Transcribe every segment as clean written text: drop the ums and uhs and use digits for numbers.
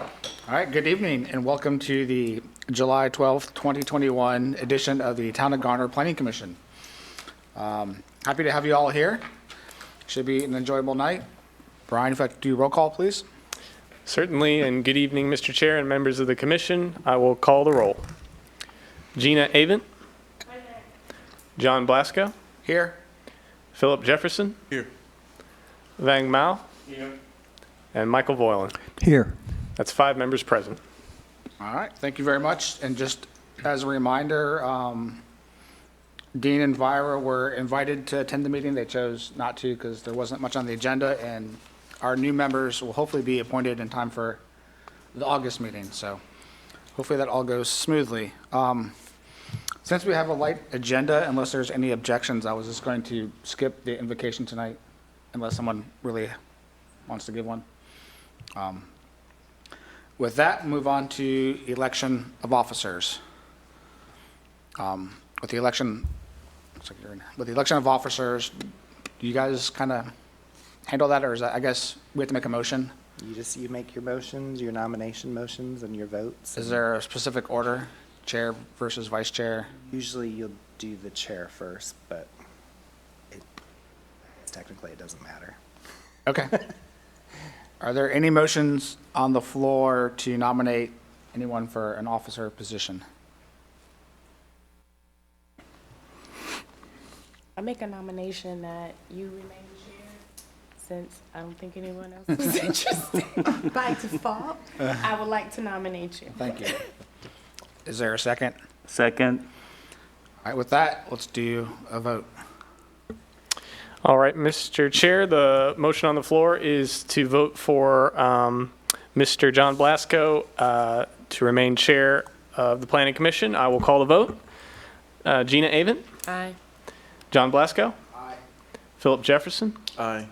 All right, good evening and welcome to the July 12th, 2021 edition of the Town of Garner Planning Commission. Happy to have you all here. Should be an enjoyable night. Brian, if I could do roll call, please. Certainly, and good evening, Mr. Chair and members of the commission. I will call the roll. Gina Avent. John Blasco. Here. Philip Jefferson. Here. Vang Mao. Here. And Michael Voiland. Here. That's 5 members present. All right, thank you very much. And just as a reminder, Dean and Vira were invited to attend the meeting. They chose not to because there wasn't much on the agenda, and our new members will hopefully be appointed in time for the August meeting. So hopefully that all goes smoothly. Since we have a light agenda, unless there's any objections, I was just going to skip the invocation tonight unless someone really wants to give one. With that, move on to election of officers. With the election of officers, do you guys kind of handle that, or is that, I guess we have to make a motion? You make your motions, your nomination motions, and your votes. Is there a specific order, chair versus vice chair? Usually you'll do the chair first, but technically it doesn't matter. Okay. Are there any motions on the floor to nominate anyone for an officer position? I make a nomination that you remain chair, since I don't think anyone else is interested by default. I would like to nominate you. Thank you. Is there a second? Second. All right, with that, let's do a vote. All right, Mr. Chair, the motion on the floor is to vote for Mr. John Blasco to remain chair of the Planning Commission. I will call the vote. Gina Avent. Aye. John Blasco. Aye. Philip Jefferson. Aye.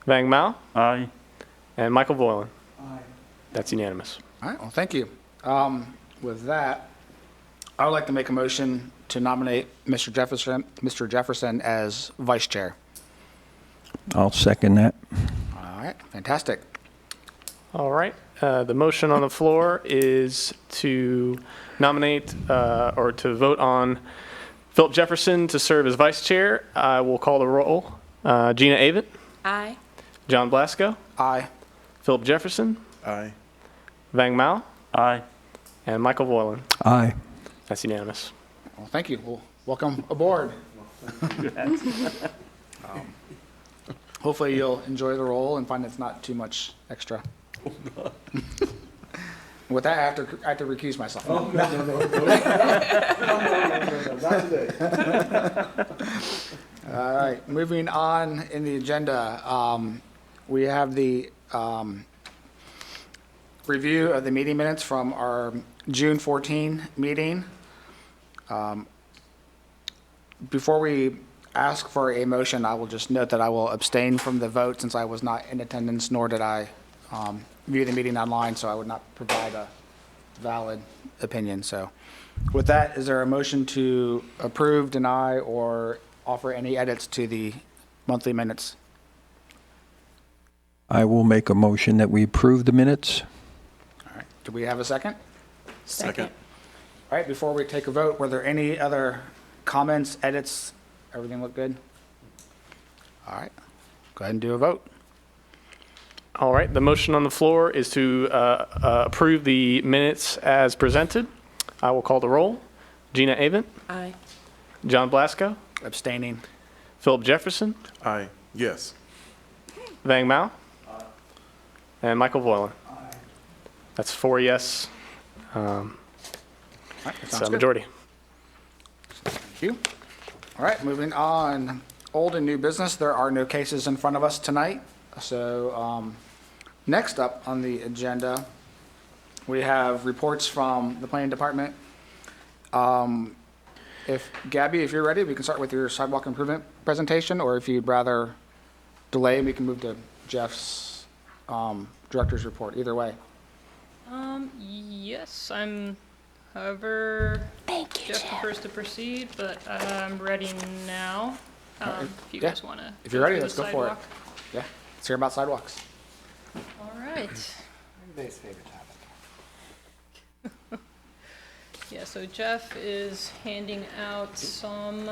Vang Mao. Aye. And Michael Voiland. Aye. That's unanimous. All right, well, thank you. With that, I would like to make a motion to nominate Mr. Jefferson as vice chair. I'll second that. All right, fantastic. All right. The motion on the floor is to nominate or to vote on Philip Jefferson to serve as vice chair. I will call the roll. Gina Avent. Aye. John Blasco. Aye. Philip Jefferson. Aye. Vang Mao. Aye. And Michael Voiland. Aye. That's unanimous. Well, thank you. Well, welcome aboard. Hopefully you'll enjoy the role and find it's not too much extra. With that, I have to recuse myself. No, not today. All right, moving on in the agenda, we have the review of the meeting minutes from our June 14 meeting. Before we ask for a motion, I will just note that I will abstain from the vote since I was not in attendance, nor did I view the meeting online, so I would not provide a valid opinion. So with that, is there a motion to approve, deny, or offer any edits to the monthly minutes? I will make a motion that we approve the minutes. All right, do we have a second? Second. All right, before we take a vote, were there any other comments, edits? Everything look good? All right, go ahead and do a vote. All right. The motion on the floor is to approve the minutes as presented. I will call the roll. Gina Avent. Aye. John Blasco. Abstaining. Philip Jefferson. Aye. Yes. Vang Mao. And Michael Voiland. That's 4 yes. All right, that It's sounds a good. majority. Thank you. All right, moving on. Old and new business, there are no cases in front of us tonight. So next up on the agenda, we have reports from the planning department. Gabby, if you're ready, we can start with your sidewalk improvement presentation, or if you'd rather delay, we can move to Jeff's director's report, either way. Yes, I'm, however, Thank you, Jeff prefers to proceed, but I'm ready now. If you yeah. guys want to. If you're ready, let's go for it. Yeah, let's hear about sidewalks. All right. Everybody's favorite topic. Yeah, so Jeff is handing out some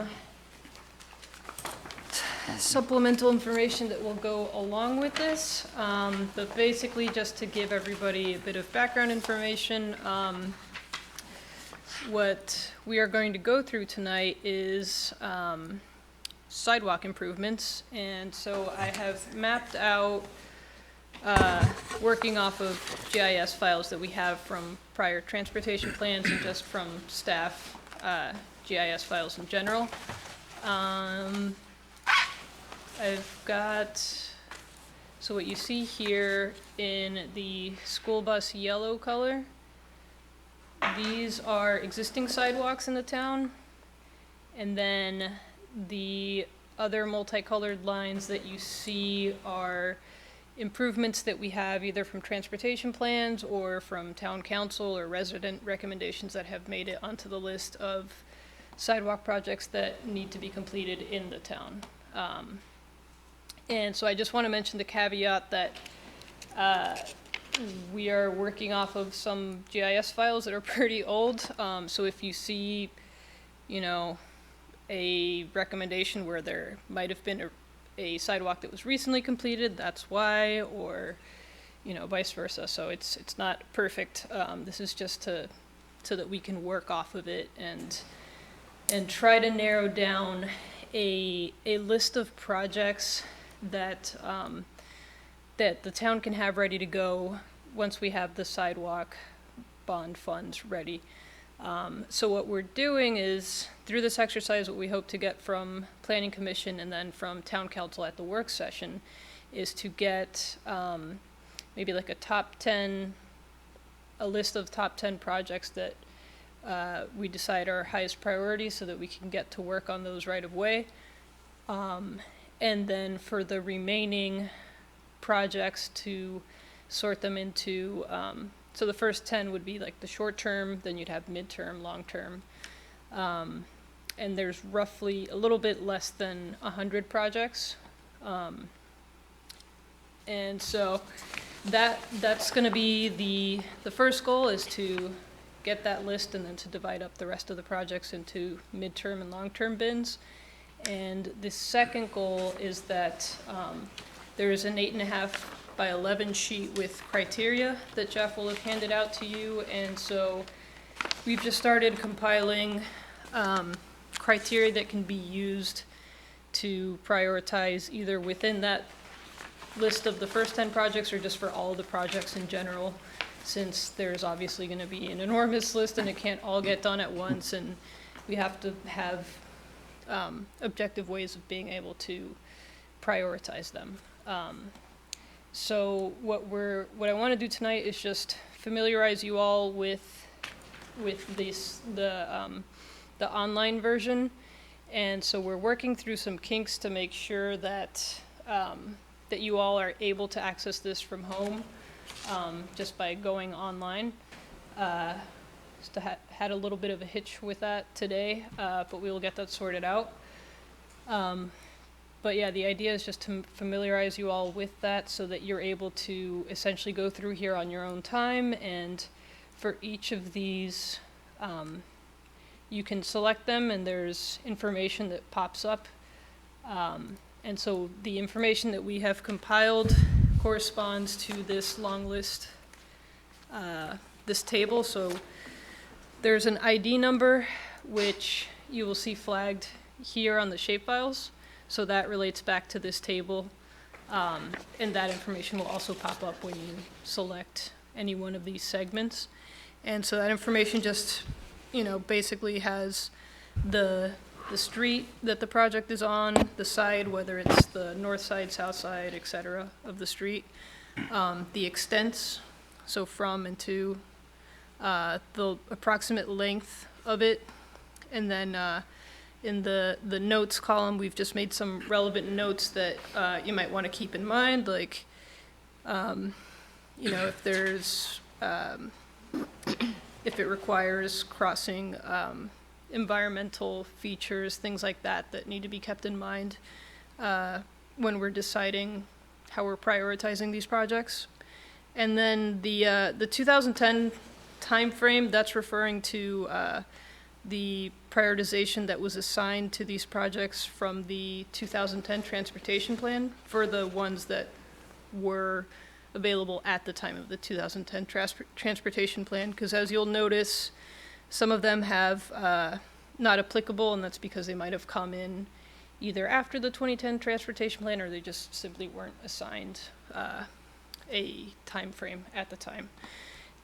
supplemental information that will go along with this. But basically, just to give everybody a bit of background information, what we are going to go through tonight is sidewalk improvements. And so I have mapped out, working off of GIS files that we have from prior transportation plans and just from staff GIS files in general. I've got, so what you see here in the school bus yellow color, these are existing sidewalks in the town. And then the other multicolored lines that you see are improvements that we have either from transportation plans or from town council or resident recommendations that have made it onto the list of sidewalk projects that need to be completed in the town. And so I just want to mention the caveat that we are working off of some GIS files that are pretty old. So if you see, you know, a recommendation where there might have been a sidewalk that was recently completed, that's why, or, you know, vice versa. So it's not perfect. This is just so that we can work off of it and try to narrow down a list of projects that that the town can have ready to go once we have the sidewalk bond funds ready. So what we're doing is, through this exercise, what we hope to get from Planning Commission and then from Town Council at the work session is to get maybe like a list of top 10 projects that we decide are highest priority so that we can get to work on those right away. And then for the remaining projects to sort them into, so the first 10 would be like the short term, then you'd have midterm, long term. And there's roughly a little bit less than 100 projects. And so that's going to be the first goal, is to get that list and then to divide up the rest of the projects into midterm and long-term bins. And the second goal is that there is an 8.5 by 11 sheet with criteria that Jeff will have handed out to you. And so we've just started compiling criteria that can be used to prioritize either within that list of the first 10 projects or just for all of the projects in general, since there's obviously going to be an enormous list and it can't all get done at once, and we have to have objective ways of being able to prioritize them. So what I want to do tonight is just familiarize you all with the online version, and so we're working through some kinks to make sure that that you all are able to access this from home just by going online. Just had a little bit of a hitch with that today, but we will get that sorted out. But yeah, the idea is just to familiarize you all with that so that you're able to essentially go through here on your own time, and for each of these, you can select them and there's information that pops up. And so the information that we have compiled corresponds to this long list, this table. So there's an ID number, which you will see flagged here on the shapefiles. So that relates back to this table. And that information will also pop up when you select any one of these segments. And so that information just, you know, basically has the street that the project is on, the side, whether it's the north side, south side, etc. of the street, the extents, so from and to, the approximate length of it, and then in the notes column, we've just made some relevant notes that you might want to keep in mind, like, you know, if there's, if it requires crossing environmental features, things like that, that need to be kept in mind when we're deciding how we're prioritizing these projects. And then the 2010 time frame, that's referring to the prioritization that was assigned to these projects from the 2010 transportation plan for the ones that were available at the time of the 2010 transportation plan. Because as you'll notice, some of them have not applicable, and that's because they might have come in either after the 2010 transportation plan or they just simply weren't assigned a time frame at the time.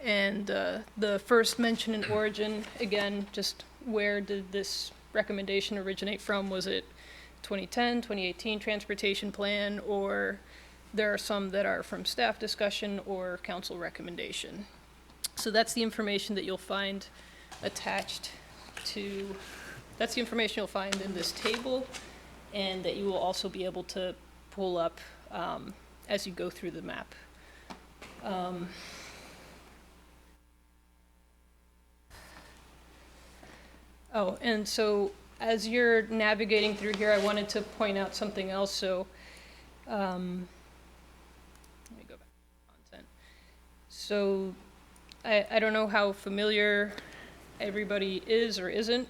And the first mention in origin, again, just where did this recommendation originate from? Was it 2010, 2018 transportation plan, or there are some that are from staff discussion or council recommendation? So that's the information that you'll find attached to, that's the information you'll find in this table, and that you will also be able to pull up as you go through the map. Oh, and so as you're navigating through here, I wanted to point out something else. So let me go back to content. So I don't know how familiar everybody is or isn't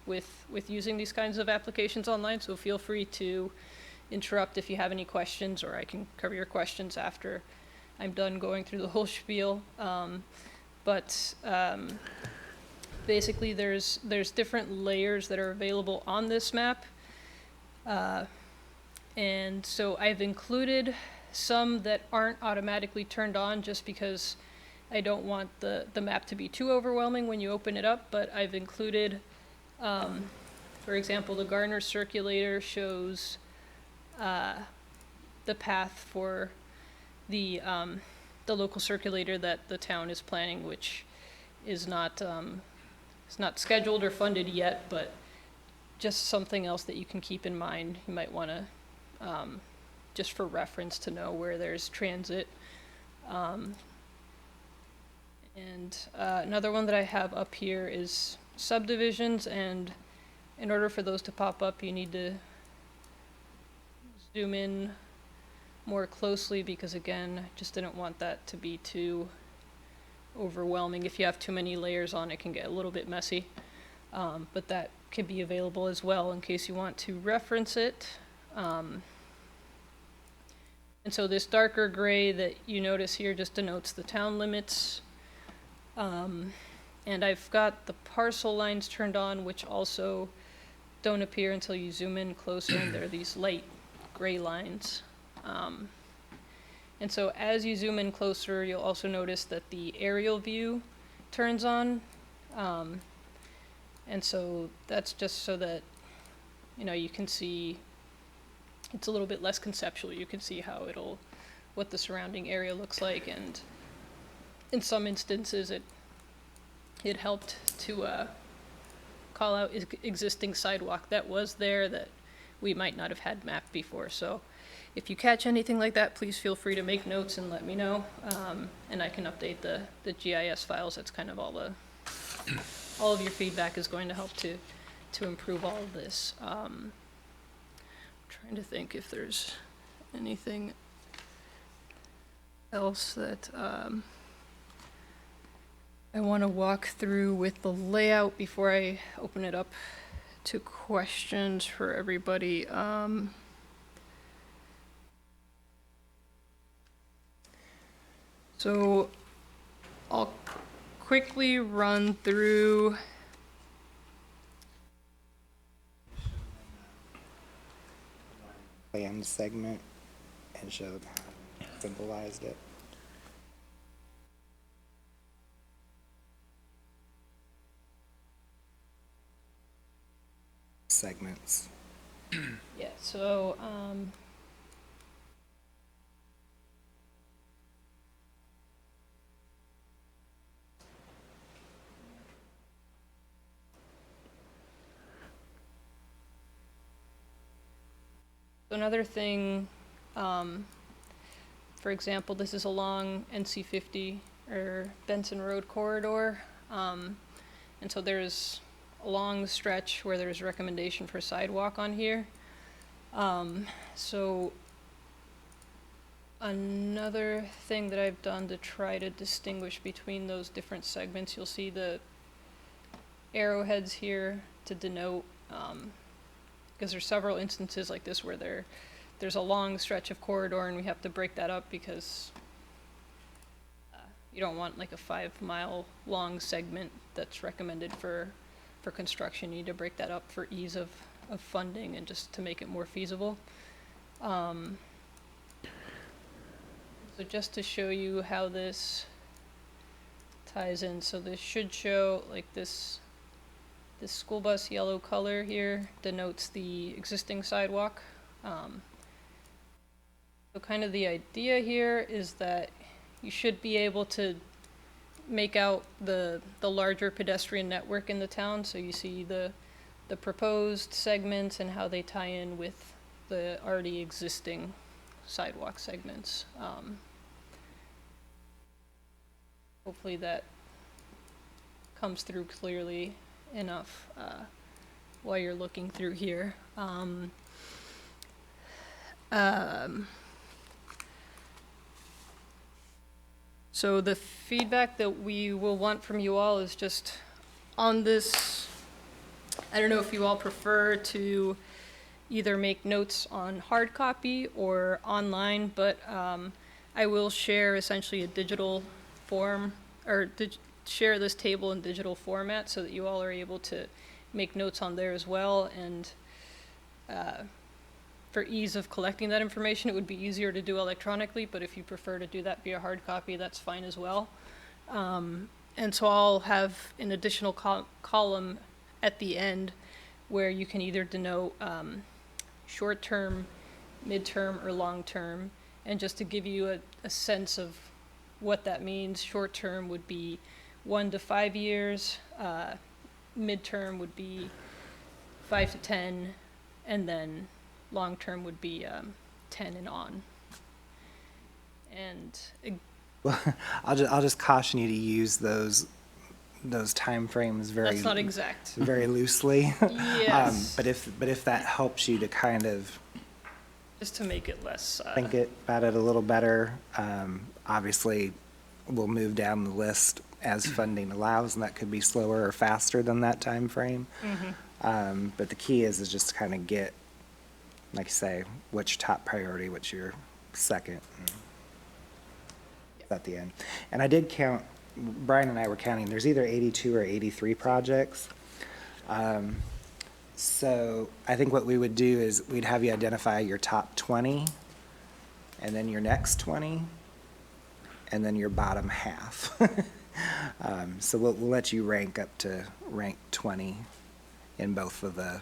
with using these kinds of applications online, so feel free to interrupt if you have any questions, or I can cover your questions after I'm done going through the whole spiel. Basically there's different layers that are available on this map, and so I've included some that aren't automatically turned on just because I don't want the map to be too overwhelming when you open it up, but I've included, for example, the Garner circulator shows the path for the local circulator that the town is planning, which is not it's not scheduled or funded yet, but just something else that you can keep in mind. You might want to, just for reference, to know where there's transit. Another one that I have up here is subdivisions, and in order for those to pop up, you need to zoom in more closely, because again, I just didn't want that to be too overwhelming. If you have too many layers on, it can get a little bit messy, but that could be available as well in case you want to reference it. And so this darker gray that you notice here just denotes the town limits. And I've got the parcel lines turned on, which also don't appear until you zoom in closer, and there are these light gray lines. And so as you zoom in closer, you'll also notice that the aerial view turns on. And so that's just so that, you know, you can see, it's a little bit less conceptual. You can see how what the surrounding area looks like, and in some instances it helped to call out existing sidewalk that was there that we might not have had mapped before. So if you catch anything like that, please feel free to make notes and let me know, and I can update the GIS files. That's kind of all of your feedback is going to help to improve all of this. I'm trying to think if there's anything else that I want to walk through with the layout before I open it up to questions for everybody. So I'll quickly run through Land segment and showed how we symbolized it. Segments. yeah, so another thing, for example, this is along NC 50 or Benson Road corridor, and so there's a long stretch where there's recommendation for sidewalk on here. So Another thing that I've done to try to distinguish between those different segments, you'll see the arrowheads here to denote, because there's several instances like this where there's a long stretch of corridor and we have to break that up because you don't want like a 5-mile long segment that's recommended for construction. You need to break that up for ease of funding and just to make it more feasible. So just to show you how this ties in, so this should show like this school bus yellow color here denotes the existing sidewalk. So kind of the idea here is that you should be able to make out the larger pedestrian network in the town. So you see the proposed segments and how they tie in with the already existing sidewalk segments. Hopefully that comes through clearly enough while you're looking through here. So the feedback that we will want from you all is just on this. I don't know if you all prefer to either make notes on hard copy or online, but I will share essentially a digital form, or share this table in digital format so that you all are able to make notes on there as well. And for ease of collecting that information, it would be easier to do electronically, but if you prefer to do that via hard copy, that's fine as well. And so I'll have an additional column at the end where you can either denote short-term, mid-term, or long-term. And just to give you a sense of what that means, short-term would be 1 to 5 years, mid-term would be 5 to 10, and then long-term would be 10 and on. And Well, I'll just caution you to use those timeframes that's not exact. very loosely. Yes. But if that helps you to kind of Just to make it less. think about it a little better, obviously we'll move down the list as funding allows, and that could be slower or faster than that time frame. But the key is just to kind of get, like you say, what's your top priority, what's your second, at the end. And I did count, Brian and I were counting, there's either 82 or 83 projects. So I think what we would do is we'd have you identify your top 20, and then your next 20, and then your bottom half. So we'll let you rank up to rank 20 in both of the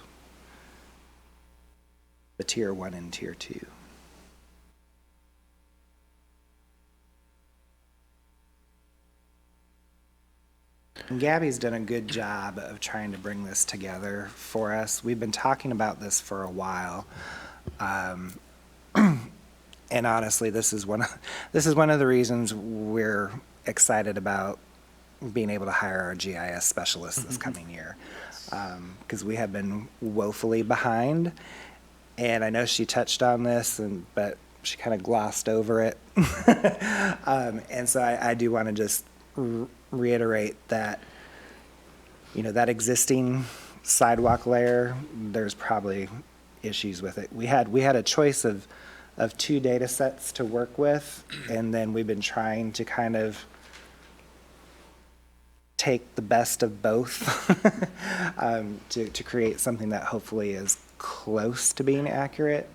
tier 1 and tier 2. And Gabby's done a good job of trying to bring this together for us. We've been talking about this for a while. And honestly, this is one of the reasons we're excited about being able to hire our GIS specialist this coming year. Because we have been woefully behind. And I know she touched on this, but she kind of glossed over it. And so I do want to just reiterate that, that existing sidewalk layer, there's probably issues with it. We had a choice of 2 data sets to work with, and then we've been trying to kind of take the best of both to create something that hopefully is close to being accurate.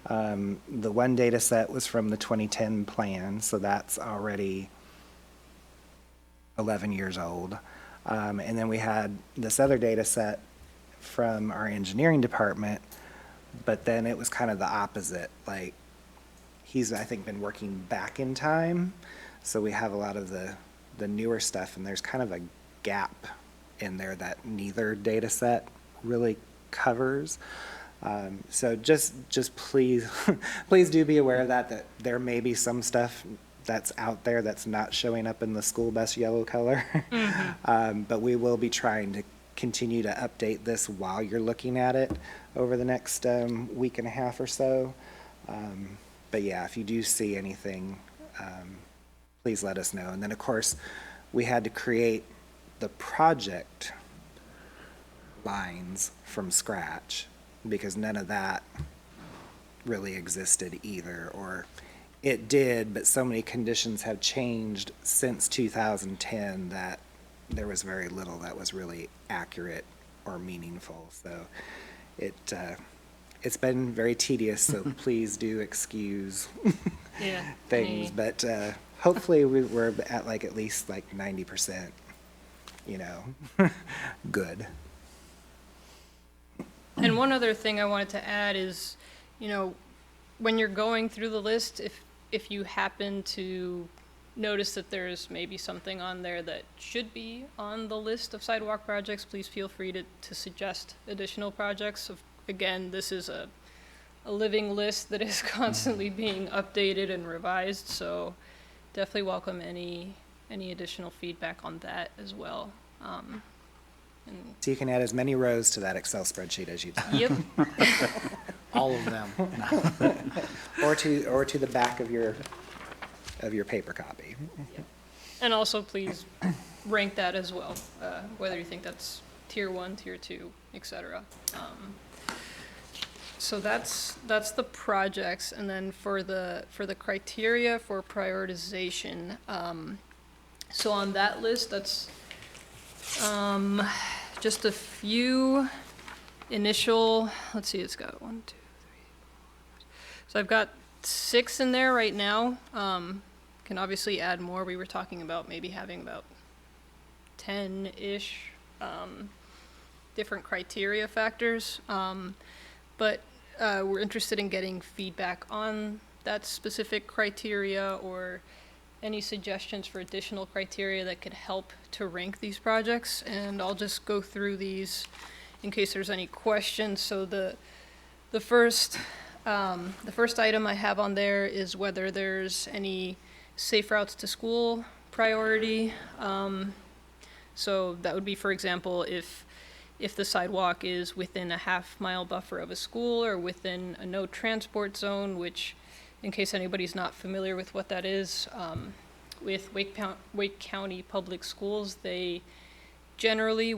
The one data set was from the 2010 plan, so that's already 11 years old. And then we had this other data set from our engineering department, but then it was kind of the opposite. Like, he's, I think, been working back in time, so we have a lot of the newer stuff, and there's kind of a gap in there that neither data set really covers. So just please, please do be aware of that there may be some stuff that's out there that's not showing up in the school bus yellow color. But we will be trying to continue to update this while you're looking at it over the next week and a half or so. But yeah, if you do see anything, please let us know. And then, of course, we had to create the project lines from scratch because none of that really existed either, or it did, but so many conditions have changed since 2010 that there was very little that was really accurate or meaningful. So it's been very tedious, so please do excuse Yeah. things, but hopefully we're at like at least like 90%, good. And one other thing I wanted to add is, when you're going through the list, if you happen to notice that there's maybe something on there that should be on the list of sidewalk projects, please feel free to suggest additional projects. Again, this is a living list that is constantly being updated and revised, so definitely welcome any additional feedback on that as well. So you can add as many rows to that Excel spreadsheet as you'd like. Yep. All of them. Or to the back of your paper copy. And also please rank that as well, whether you think that's tier 1, tier 2, etc. So that's the projects, and then for the criteria for prioritization. So on that list, that's just a few initial. Let's see, it's got 1, 2, 3, 4. So I've got 6 in there right now. Can obviously add more. We were talking about maybe having about 10-ish different criteria factors. But we're interested in getting feedback on that specific criteria or any suggestions for additional criteria that could help to rank these projects. And I'll just go through these in case there's any questions. So the first item I have on there is whether there's any safe routes to school priority. So that would be, for example, if the sidewalk is within a half-mile buffer of a school or within a no transport zone, which, in case anybody's not familiar with what that is, with Wake County Public Schools, they generally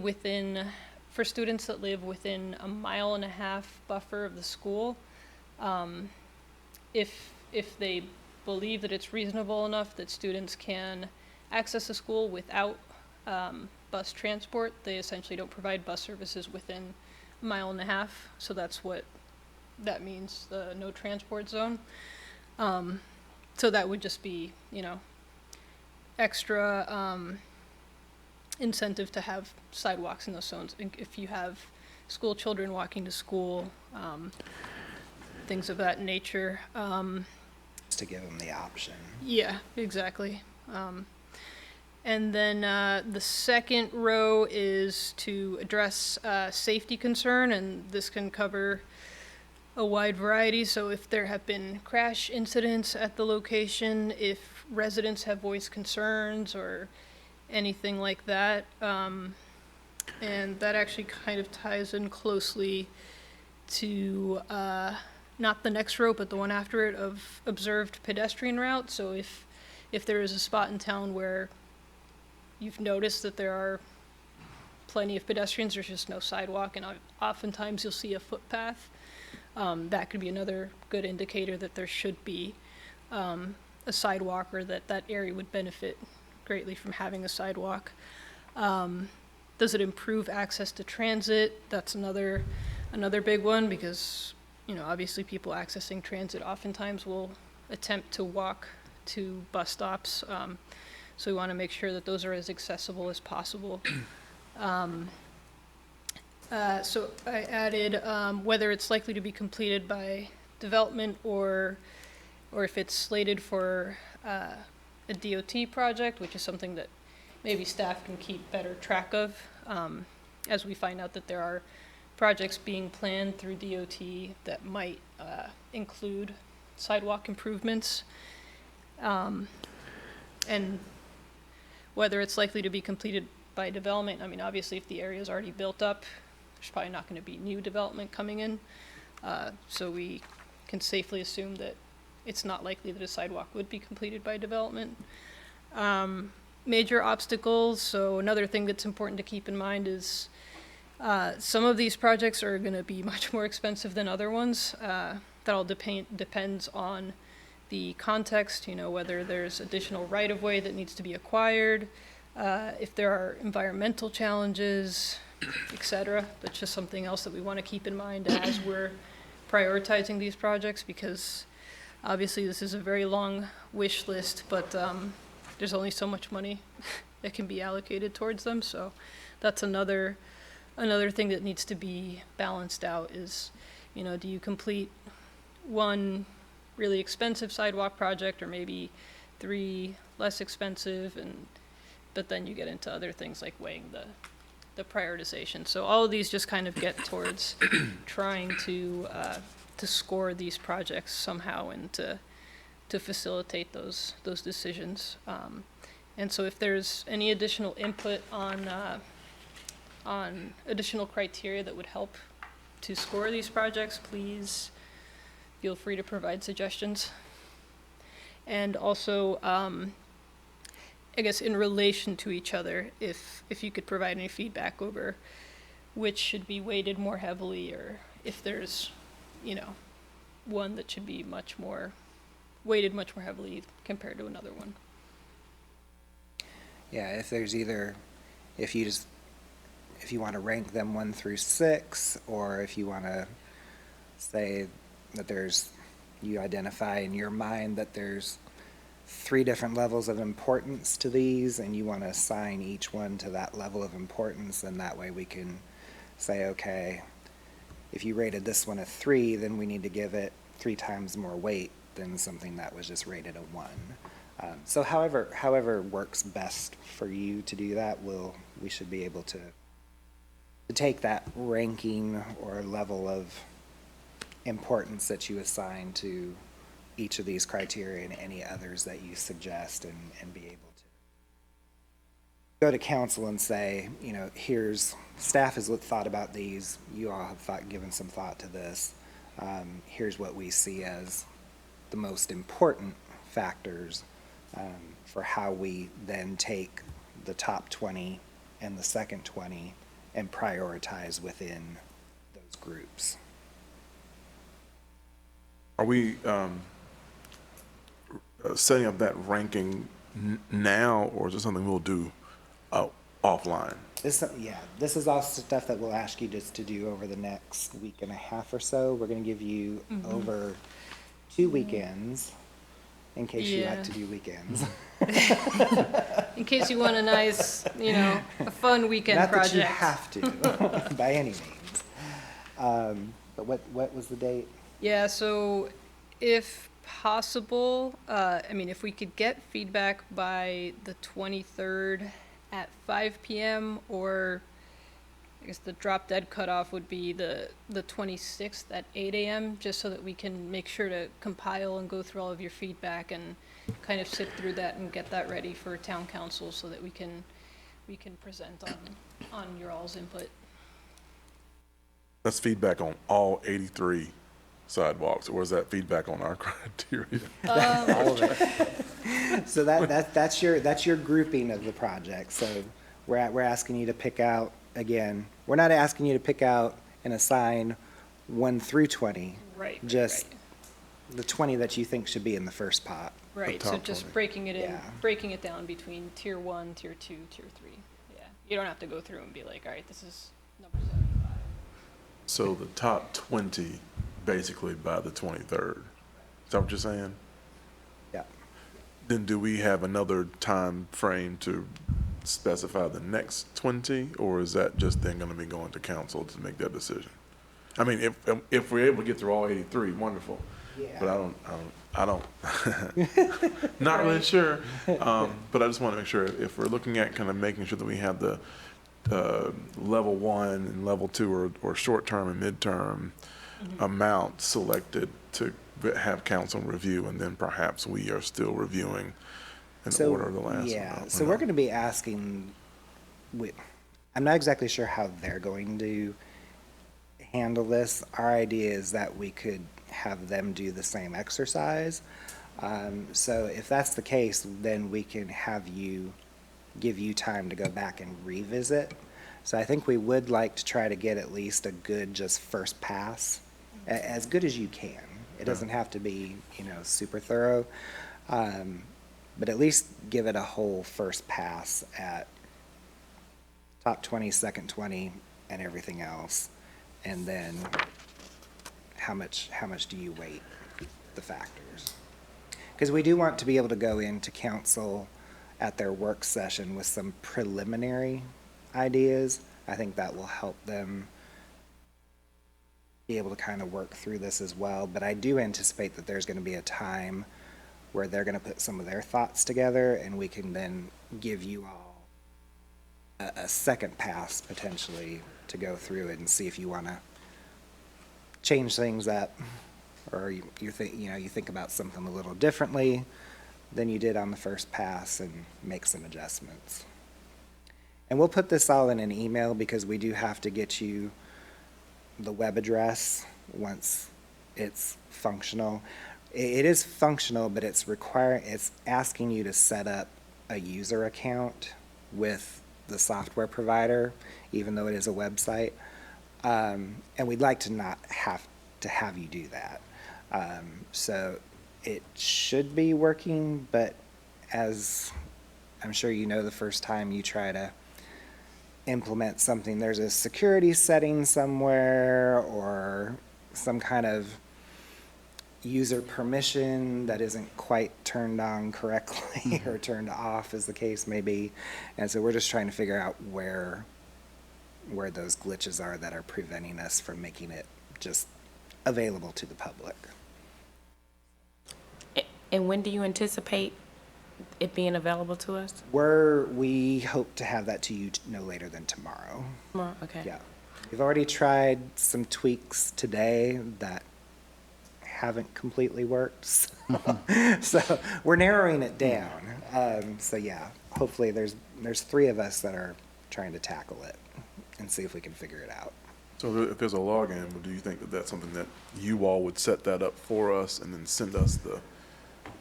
for students that live within a 1.5 mile buffer of the school, if they believe that it's reasonable enough that students can access the school without bus transport, they essentially don't provide bus services within 1.5 miles. So that's what that means, the no transport zone. So that would just be, extra incentive to have sidewalks in those zones. If you have school children walking to school, things of that nature. Just to give them the option. Yeah, exactly. And then the second row is to address safety concern, and this can cover a wide variety. So if there have been crash incidents at the location, if residents have voiced concerns or anything like that. And that actually kind of ties in closely to not the next row, but the one after it, of observed pedestrian route. So if there is a spot in town where you've noticed that there are plenty of pedestrians, there's just no sidewalk, and oftentimes you'll see a footpath. That could be another good indicator that there should be a sidewalk, or that area would benefit greatly from having a sidewalk. Does it improve access to transit? That's another big one, because obviously people accessing transit oftentimes will attempt to walk to bus stops. So we want to make sure that those are as accessible as possible. So I added whether it's likely to be completed by development or if it's slated for a DOT project, which is something that maybe staff can keep better track of, as we find out that there are projects being planned through DOT that might include sidewalk improvements. And whether it's likely to be completed by development, I mean, obviously if the area is already built up, there's probably not going to be new development coming in. So we can safely assume that it's not likely that a sidewalk would be completed by development. Major obstacles, so another thing that's important to keep in mind is some of these projects are going to be much more expensive than other ones. That all depends on the context, whether there's additional right-of-way that needs to be acquired, if there are environmental challenges, etc. That's just something else that we want to keep in mind as we're prioritizing these projects, because obviously this is a very long wish list, but there's only so much money that can be allocated towards them. So that's another thing that needs to be balanced out is, do you complete one really expensive sidewalk project or maybe 3 less expensive, but then you get into other things like weighing the prioritization. So all of these just kind of get towards trying to score these projects somehow and to facilitate those decisions. And so if there's any additional input on additional criteria that would help to score these projects, please feel free to provide suggestions. And also, I guess in relation to each other, if you could provide any feedback over which should be weighted more heavily, or if there's, one that should be weighted much more heavily compared to another one. Yeah, if you want to rank them 1 through 6, or if you want to say that you identify in your mind that there's 3 different levels of importance to these, and you want to assign each one to that level of importance, and that way we can say, okay, if you rated this one a 3, then we need to give it 3 times more weight than something that was just rated a 1. So however works best for you to do that, we should be able to take that ranking or level of importance that you assign to each of these criteria and any others that you suggest, and be able to go to council and say, staff has thought about these, you all have given some thought to this, here's what we see as the most important factors for how we then take the top 20 and the second 20 and prioritize within those groups. Are we setting up that ranking now, or is it something we'll do offline? This is all stuff that we'll ask you just to do over the next week and a half or so. We're going to give you over 2 weekends, in case you like to do weekends. In case you want a nice, a fun weekend Not project. that you have to, by any means. But what was the date? Yeah, so if possible, if we could get feedback by the 23rd at 5 p.m., or I guess the drop dead cutoff would be the 26th at 8 a.m., just so that we can make sure to compile and go through all of your feedback and kind of sift through that and get that ready for town council so that we can present on your all's input. That's feedback on all 83 sidewalks, or is that feedback on our criteria? All of it. So that's your grouping of the project. So we're asking you to pick out, again, we're not asking you to pick out and assign 1 through 20. Right. Just the 20 that you think should be in the first pot. Right, The so top just 20. breaking it down between tier 1, tier 2, tier 3. Yeah, you don't have to go through and be like, all right, this is number 75. So the top 20, basically by the 23rd. Is that what you're saying? Yeah. Then do we have another time frame to specify the next 20, or is that just then going to be going to council to make that decision? I mean, if we're able to get through all 83, wonderful. Yeah. But I don't, not really sure. But I just want to make sure if we're looking at kind of making sure that we have the level 1 and level 2 or short-term and mid-term amount selected to have council review, and then perhaps we are still reviewing in order of the last. Yeah, so we're going to be asking, I'm not exactly sure how they're going to handle this. Our idea is that we could have them do the same exercise. So if that's the case, then we can give you time to go back and revisit. So I think we would like to try to get at least a good, just first pass, as good as you can. It doesn't have to be, super thorough, but at least give it a whole first pass at top 20, second 20, and everything else. And then how much do you weight the factors? Because we do want to be able to go into council at their work session with some preliminary ideas. I think that will help them be able to kind of work through this as well. But I do anticipate that there's going to be a time where they're going to put some of their thoughts together, and we can then give you all a second pass potentially to go through it and see if you want to change things up, or you think about something a little differently than you did on the first pass and make some adjustments. And we'll put this all in an email because we do have to get you the web address once it's functional. It is functional, but it's asking you to set up a user account with the software provider, even though it is a website. And we'd like to not have to have you do that. So it should be working, but as I'm sure you know, the first time you try to implement something, there's a security setting somewhere or some kind of user permission that isn't quite turned on correctly or turned off, as the case may be. And so we're just trying to figure out where those glitches are that are preventing us from making it just available to the public. And when do you anticipate it being available to us? We hope to have that to you no later than tomorrow. Tomorrow, okay. Yeah. We've already tried some tweaks today that haven't completely worked. So we're narrowing it down. So yeah, hopefully there's 3 of us that are trying to tackle it and see if we can figure it out. So if there's a login, do you think that that's something that you all would set that up for us and then send us the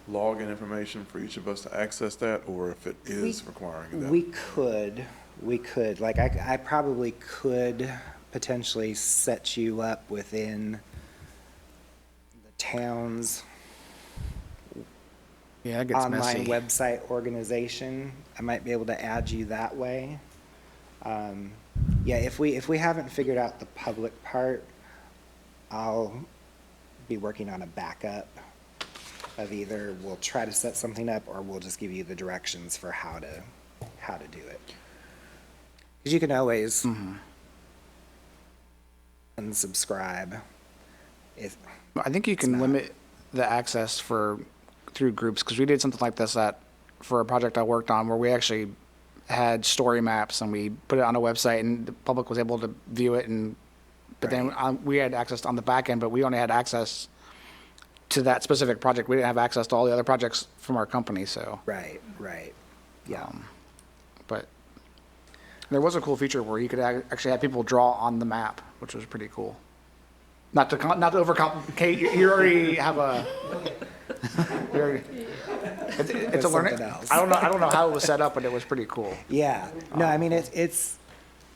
login information for each of us to access that, or if it is requiring that? We could, like, I probably could potentially set you up within the town's Yeah, it gets online messy. website organization. I might be able to add you that way. Yeah, if we haven't figured out the public part, I'll be working on a backup of either we'll try to set something up or we'll just give you the directions for how to do it. Because you can always unsubscribe. I think you can limit the access through groups, because we did something like this for a project I worked on where we actually had story maps and we put it on a website and the public was able to view it, but then we had access on the back end, but we only had access to that specific project. We didn't have access to all the other projects from our company, so. Right. Yeah. But there was a cool feature where you could actually have people draw on the map, which was pretty cool. Not to overcomplicate, you already have it's a learning. Else. I don't know how it was set up, but it was pretty cool. Yeah. No, I mean,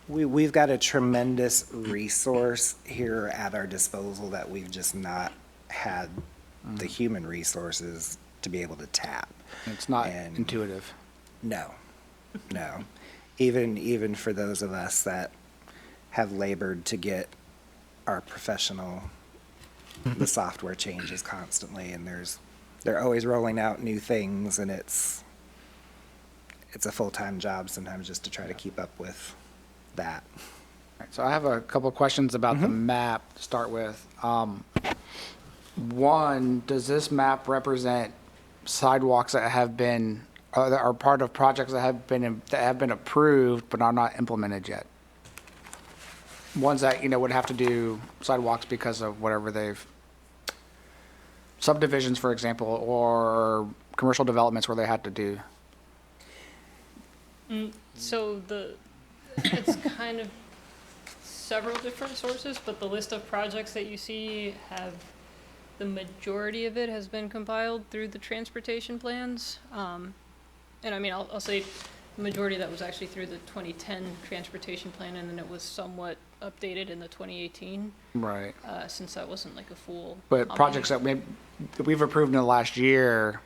we've got a tremendous resource here at our disposal that we've just not had the human resources to be able to tap. It's not And- intuitive. No. Even for those of us that have labored to get our professional, the software changes constantly, and they're always rolling out new things, and it's a full-time job sometimes just to try to keep up with that. Right, so I have a couple of questions about the map to start with. One, does this map represent sidewalks that are part of projects that have been approved but are not implemented yet? Ones that, would have to do sidewalks because of whatever subdivisions, for example, or commercial developments where they had to do. So it's kind of several different sources, but the list of projects that you see have the majority of it has been compiled through the transportation plans. And I mean, I'll say the majority of that was actually through the 2010 transportation plan, and then it was somewhat updated in the 2018, Right. since that wasn't like a full. But projects that we've approved in the last year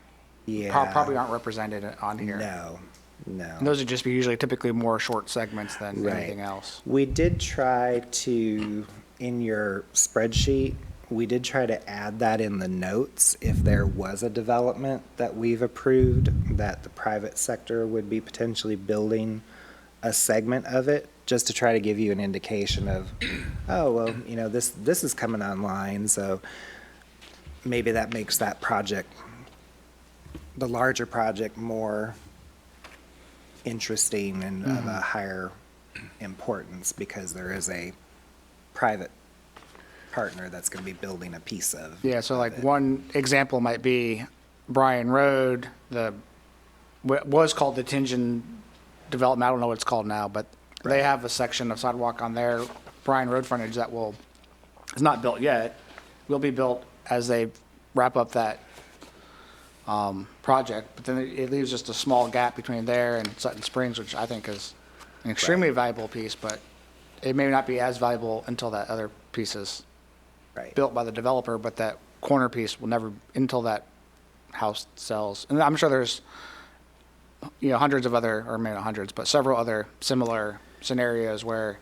Yeah. probably aren't represented on here. No, And no. those would just be usually typically more short segments than Right. anything else. We did try to, in your spreadsheet, we did try to add that in the notes if there was a development that we've approved that the private sector would be potentially building a segment of it, just to try to give you an indication of, oh, well, you know, this is coming online, so maybe that makes that project, the larger project, more interesting and of a higher importance because there is a private partner that's going to be building a piece of. Yeah, so like it. one example might be Bryan Road, what was called the Tingen development, I don't know what it's called now, but they have a section of sidewalk on their Bryan Road frontage that is not built yet, will be built as they wrap up that project, but then it leaves just a small gap between there and Sutton Springs, which I think is an extremely valuable piece, but it may not be as valuable until that other piece is Right. built by the developer, but that corner piece will never, until that house sells. And I'm sure there's, hundreds of other, or maybe not hundreds, but several other similar scenarios where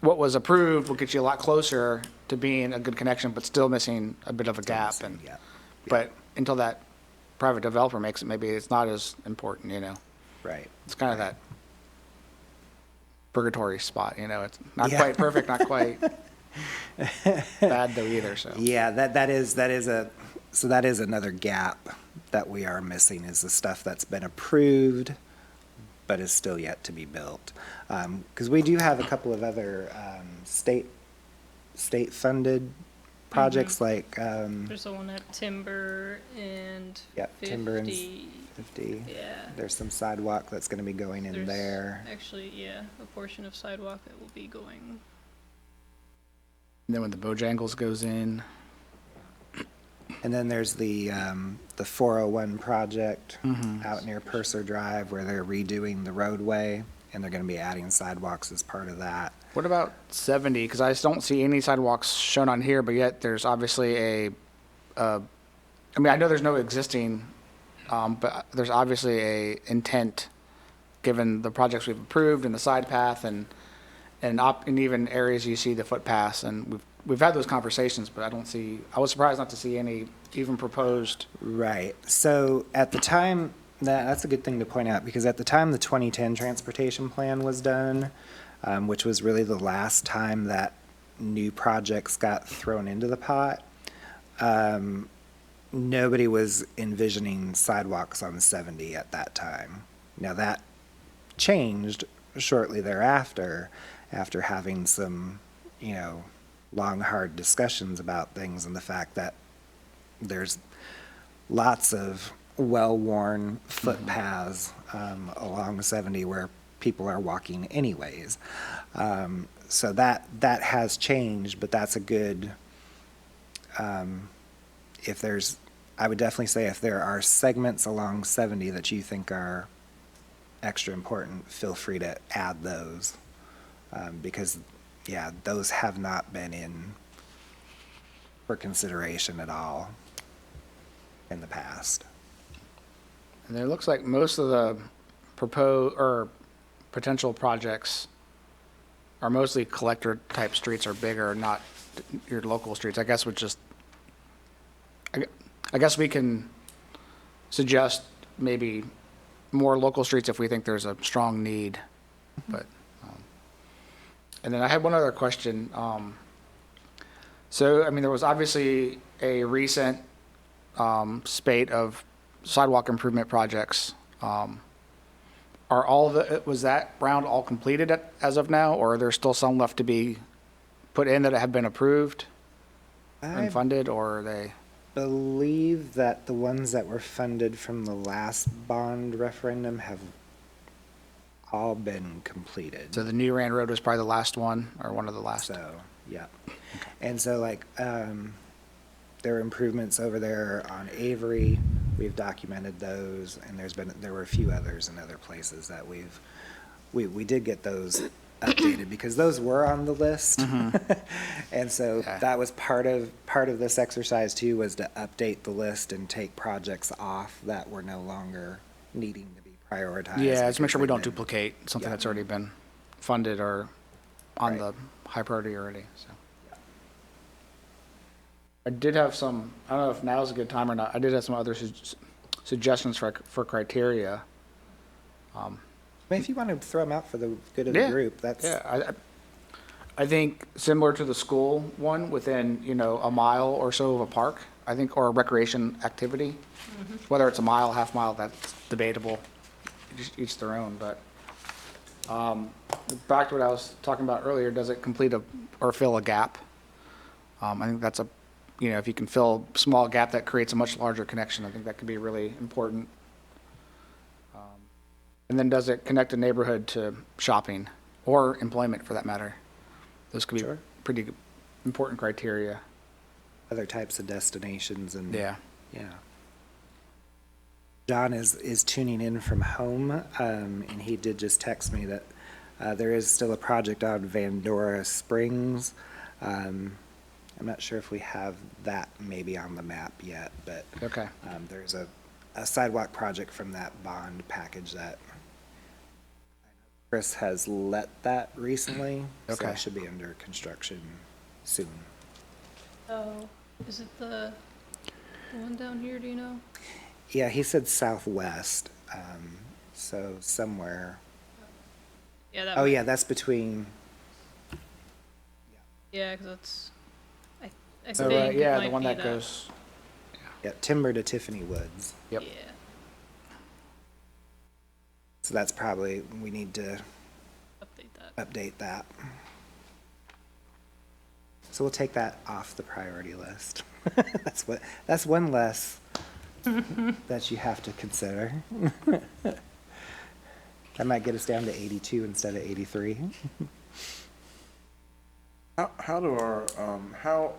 what was approved will get you a lot closer to being a good connection, but still missing a bit of a gap. And Yeah. But until that private developer makes it, maybe it's not as important, Right. It's kind of that purgatory spot, it's not Yeah. quite perfect, not quite bad though either, so. Yeah, that is another gap that we are missing, is the stuff that's been approved but is still yet to be built. Because we do have a couple of other state-funded projects like, There's the one at Timber and yeah, 50. Timber and 50. Yeah. There's some sidewalk that's going to be going in There's there. actually, yeah, a portion of sidewalk that will be going. And then when the Bojangles goes in, And then there's the 401 project Mm-hmm. out near Purser Drive where they're redoing the roadway, and they're going to be adding sidewalks as part of that. what about 70? Because I just don't see any sidewalks shown on here, but yet there's obviously I know there's no existing, but there's obviously a intent, given the projects we've approved and the side path and even areas you see the footpaths, and we've had those conversations, but I was surprised not to see any even proposed. Right. So at the time, that's a good thing to point out, because at the time the 2010 transportation plan was done, which was really the last time that new projects got thrown into the pot, nobody was envisioning sidewalks on 70 at that time. Now that changed shortly thereafter, after having some, long, hard discussions about things, and the fact that there's lots of well-worn footpaths along 70 where people are walking anyways. So that has changed, but that's a good, I would definitely say if there are segments along 70 that you think are extra important, feel free to add those. Because, yeah, those have not been in for consideration at all in the past. And it looks like most of the proposed or potential projects are mostly collector-type streets or bigger, not your local streets. I guess we can suggest maybe more local streets if we think there's a strong need, but. And then I had one other question. There was obviously a recent spate of sidewalk improvement projects. Was that round all completed as of now, or are there still some left to be put in that have been approved and I funded, or are they? believe that the ones that were funded from the last bond referendum have all been completed. So the New Rand Road was probably the last one, or one of the last? So, yeah. And so there were improvements over there on Avery. We've documented those, and there were a few others in other places that we did get those updated because those were on the list. And so Yeah. that was part of this exercise too, was to update the list and take projects off that were no longer needing to be prioritized. Yeah, let's make because sure we they've don't been- duplicate something Yeah. that's already been funded or on Right. the high priority already, so. I did have some, I don't know if now's a good time or not, I did have some other suggestions for criteria. I mean, if you want to throw them out for the good of Yeah. the group, that's. Yeah, I think similar to the school one, within, a mile or so of a park, I think, or a recreation activity. Whether it's a mile, half mile, that's debatable, each their own, but, back to what I was talking about earlier, does it complete or fill a gap? I think that's if you can fill a small gap that creates a much larger connection, I think that could be really important. And then does it connect a neighborhood to shopping or employment for that matter? Those could be Sure. pretty important criteria. Other types of destinations and. Yeah. Yeah. John is tuning in from home, and he did just text me that there is still a project on Vandora Springs. I'm not sure if we have that maybe on the map yet, but Okay. there's a sidewalk project from that bond package that Chris has let that recently, so Okay. it should be under construction soon. Oh, is it the one down here, do you know? Yeah, he said southwest, so somewhere. Yeah, that Oh, might- yeah, that's between, Yeah, because that's, I So, think it yeah, the might one be that goes, yeah, Timber to Tiffany Woods. Yep. Yeah. So that's probably, we need to Update that. update that. So we'll take that off the priority list. That's one less that you have to consider. That might get us down to 82 instead of 83. How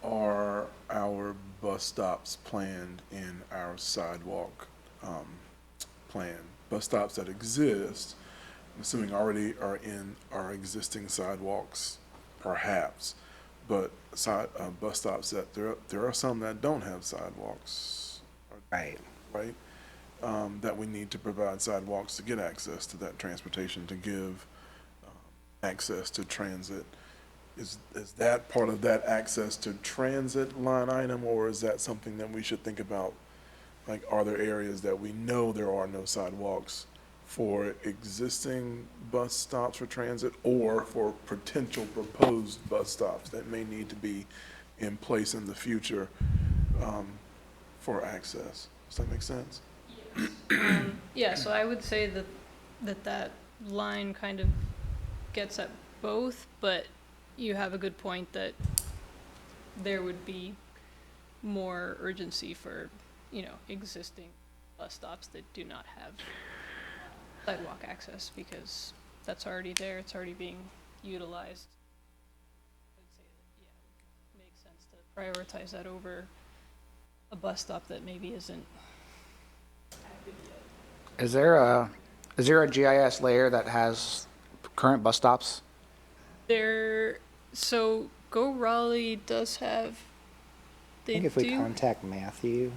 are our bus stops planned in our sidewalk plan? Bus stops that exist, I'm assuming already are in our existing sidewalks, perhaps, but bus stops that there are some that don't have sidewalks, Right. right? That we need to provide sidewalks to get access to that transportation, to give access to transit. Is that part of that access to transit line item, or is that something that we should think about? Like, are there areas that we know there are no sidewalks for existing bus stops for transit, or for potential proposed bus stops that may need to be in place in the future for access? Does that make sense? Yeah, so I would say that line kind of gets at both, but you have a good point that there would be more urgency for, existing bus stops that do not have sidewalk access, because that's already there, it's already being utilized. I'd say that, yeah, it makes sense to prioritize that over a bus stop that maybe isn't active yet. is there a GIS layer that has current bus stops? So Go Raleigh does have, I they think if we do, contact Matthew,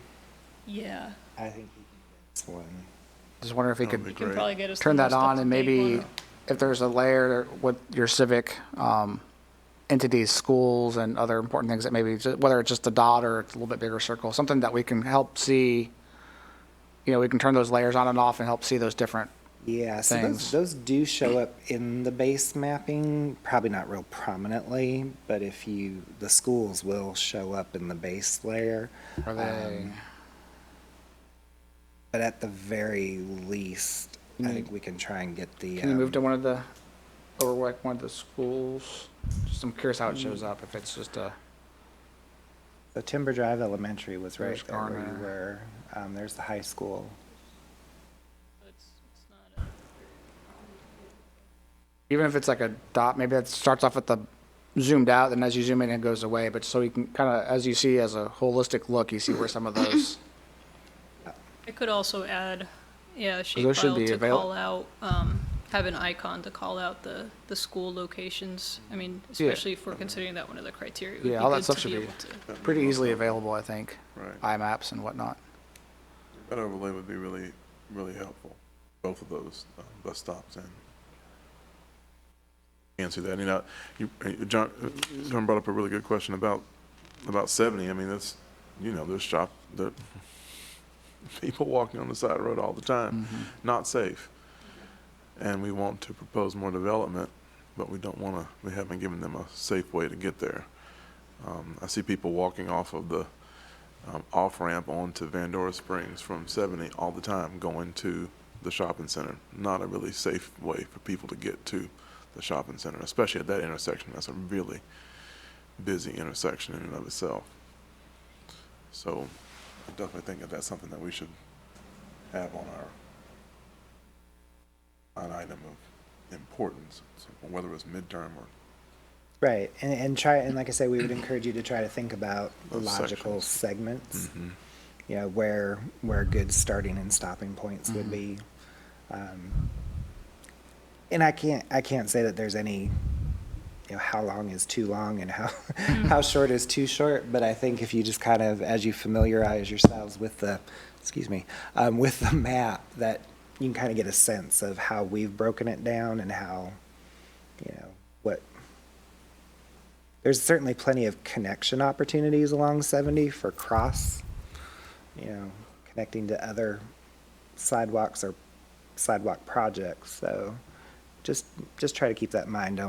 yeah. I think he can get this one. Just wonder if he That would could be You can Great. probably get us turn the that most on, and up-to-date maybe one. if there's a layer with your civic entities, schools, and other important things that maybe, whether it's just a dot or it's a little bit bigger circle, something that we can help see, we can turn those layers on and off and help see those different, Yeah, so Things. those do show up in the base mapping, probably not real prominently, but the schools will show up in the base layer. are they, But at the very least, I think we can try and get the. can you move to one of the schools? Just I'm curious how it shows up, if it's just a, The Timber Drive Elementary was right There's there where you Garner. were. There's the high school. It's not even if it's like a dot, maybe it starts off at the zoomed out, and as you zoom in, it goes away, but so you can kind of, as you see as a holistic look, you see where some of those, I could also add, yeah, a those shape should file be to avail- call out, have an icon to call out the school locations. I mean, Yeah. especially if we're considering that one of the criteria. It would Yeah, be all that good stuff to should be able to- pretty easily available, I think. Right. IMAPs and whatnot. That overlay would be really, really helpful, both of those bus stops and answer that. You know, John brought up a really good question about 70. I mean, that's, you know, there's people walking on the side of the road all the time, not safe. And we want to propose more development, but we haven't given them a safe way to get there. I see people walking off of the off-ramp onto Vandora Springs from 70 all the time, going to the shopping center. Not a really safe way for people to get to the shopping center, especially at that intersection. That's a really busy intersection in and of itself. So I definitely think that's something that we should have on an item of importance, so whether it's midterm or Right, and try, and like I say, we would encourage you to try to think about Those logical sections. segments. You know, where good starting and stopping points would be. And I can't say that there's any, you know, how long is too long and how short is too short, but I think if you just kind of, as you familiarize yourselves with with the map, that you can kind of get a sense of how we've broken it down and how, you know, there's certainly plenty of connection opportunities along 70 for connecting to other sidewalks or sidewalk projects. So just try to keep that in mind.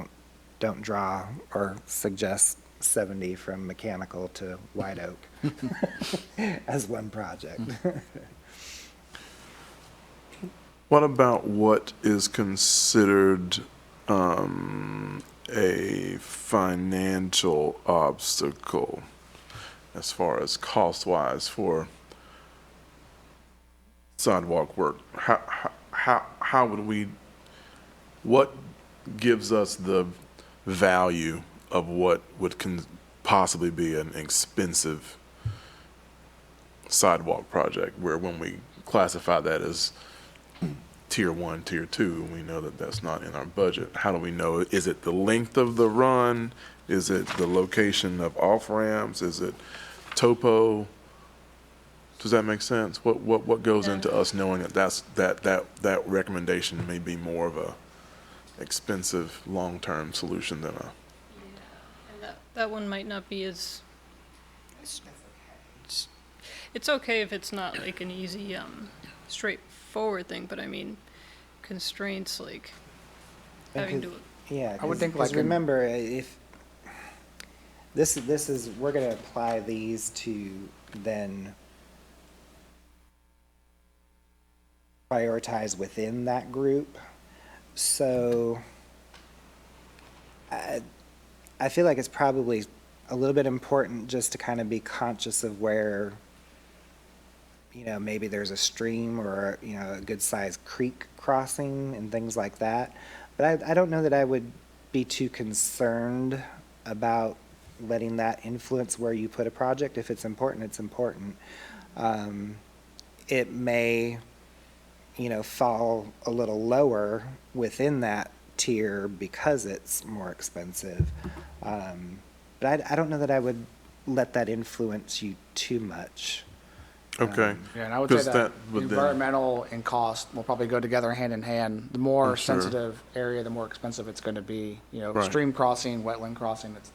Don't draw or suggest 70 from Mechanical to White Oak as one project. What about what is considered a financial obstacle as far as cost-wise for sidewalk work? How would we, what gives us the value of what would possibly be an expensive sidewalk project, where when we classify that as tier 1, tier 2, we know that that's not in our budget? How do we know? Is it the length of the run? Is it the location of off-ramps? Is it topo? Does that make sense? What goes into us knowing that recommendation may be more of a expensive long-term solution than a? And that one might not be as. It's okay if it's not like an easy, straightforward thing, but I mean, constraints like having to. Yeah, I would think because like in- remember, if this is, we're gonna apply these to then prioritize within that group. So I feel like it's probably a little bit important just to kind of be conscious of where, you know, maybe there's a stream or, you know, a good-sized creek crossing and things like that. But I don't know that I would be too concerned about letting that influence where you put a project. If it's important, it's important. It may, you know, fall a little lower within that tier because it's more expensive. But I don't know that I would let that influence you too much. Okay. Yeah, and I would say 'Cause that that would then- environmental and cost will probably go together hand in hand. The more I'm sure. sensitive area, the more expensive it's going to be. You know, Right. stream crossing, wetland crossing, it's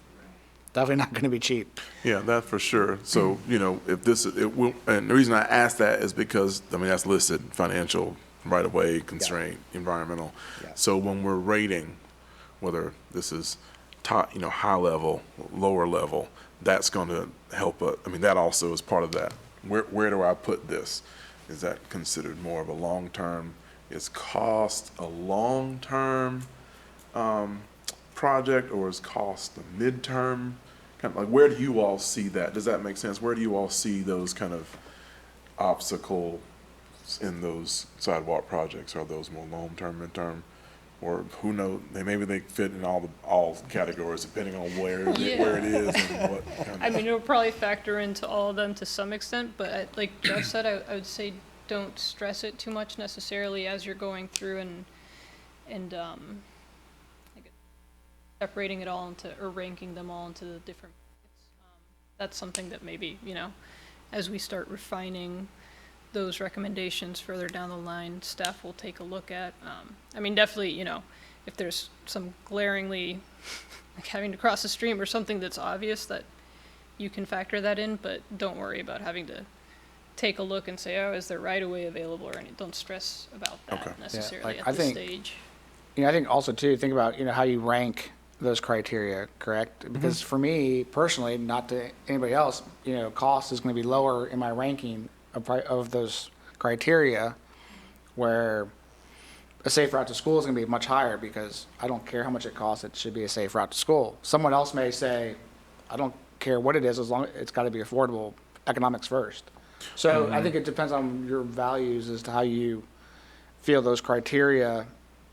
definitely not going to be cheap. Yeah, that for sure. So, you know, if this, it will, and the reason I ask that is because, I mean, that's listed, financial, right-of-way, constraint, environmental. Yeah. So when we're rating, whether this is top, you know, high level, lower level, that's going to help us. I mean, that also is part of that. Where do I put this? Is that considered more of a long-term? Is cost a long-term project, or is cost a midterm? Kind of like, where do you all see that? Does that make sense? Where do you all see those kind of obstacles in those sidewalk projects? Are those more long-term, midterm? or who knows, maybe they fit in all categories depending on where it is and what kind of. I mean, it'll probably factor into all of them to some extent, but like Jeff said, I would say don't stress it too much necessarily as you're going through and like separating it all into, or ranking them all into the different buckets. That's something that maybe, as we start refining those recommendations further down the line, staff will take a look at. I mean, definitely, if there's some glaringly, like having to cross a stream or something that's obvious, that you can factor that in, but don't worry about having to take a look and say, oh, is there right of way available or anything. Don't stress about that Okay. necessarily like, at I this think- stage. I think also too, think about, how you rank those criteria, correct? Because for me personally, not to anybody else, cost is going to be lower in my ranking of those criteria, where a safe route to school is going to be much higher because I don't care how much it costs, it should be a safe route to school. Someone else may say, I don't care what it is, as long as it's got to be affordable, economics first. So I think it depends on your values as to how you feel those criteria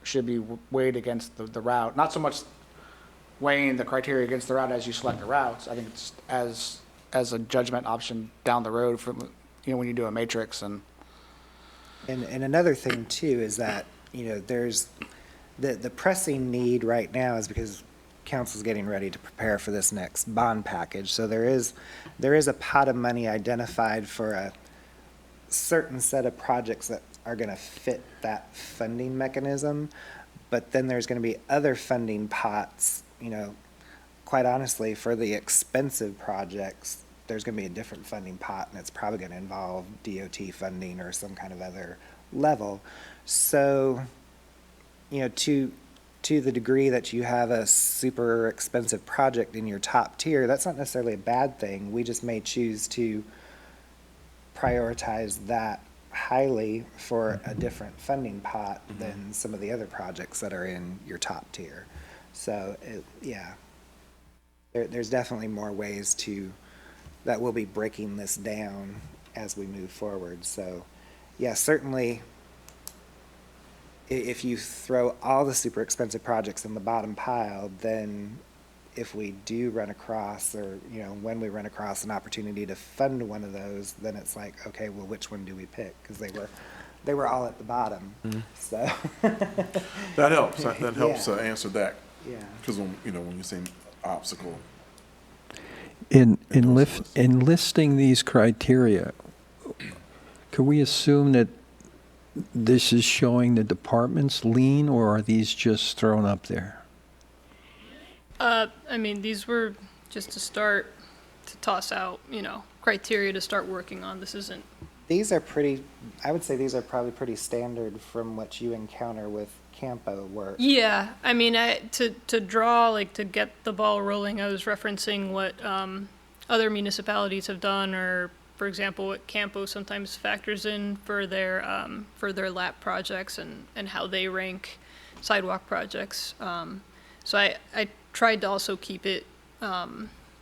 should be weighed against the route. Not so much weighing the criteria against the route as you select the routes. I think it's as a judgment option down the road from, when you do a matrix and. And another thing too is that, there's the pressing need right now is because council's getting ready to prepare for this next bond package. So there is a pot of money identified for a certain set of projects that are going to fit that funding mechanism. But then there's going to be other funding pots, quite honestly, for the expensive projects, there's going to be a different funding pot, and it's probably going to involve DOT funding or some kind of other level. So, to the degree that you have a super expensive project in your top tier, that's not necessarily a bad thing. We just may choose to prioritize that highly for a different funding pot than some of the other projects that are in your top tier. So, there's definitely more ways that we'll be breaking this down as we move forward. So, certainly, if you throw all the super expensive projects in the bottom pile, then if we do run across, or, when we run across an opportunity to fund one of those, then it's like, okay, well, which one do we pick? Because they were all at the bottom, so. That helps. That helps answer that. Yeah. Because when you say obstacle. In listing these criteria, can we assume that this is showing the department's lean, or are these just thrown up there? I mean, these were just to start to toss out, criteria to start working on. This isn't. I would say these are probably pretty standard from what you encounter with Campo work. Yeah, I mean, to draw, like, to get the ball rolling, I was referencing what other municipalities have done, or, for example, what Campo sometimes factors in for their lap projects and how they rank sidewalk projects. So I tried to also keep it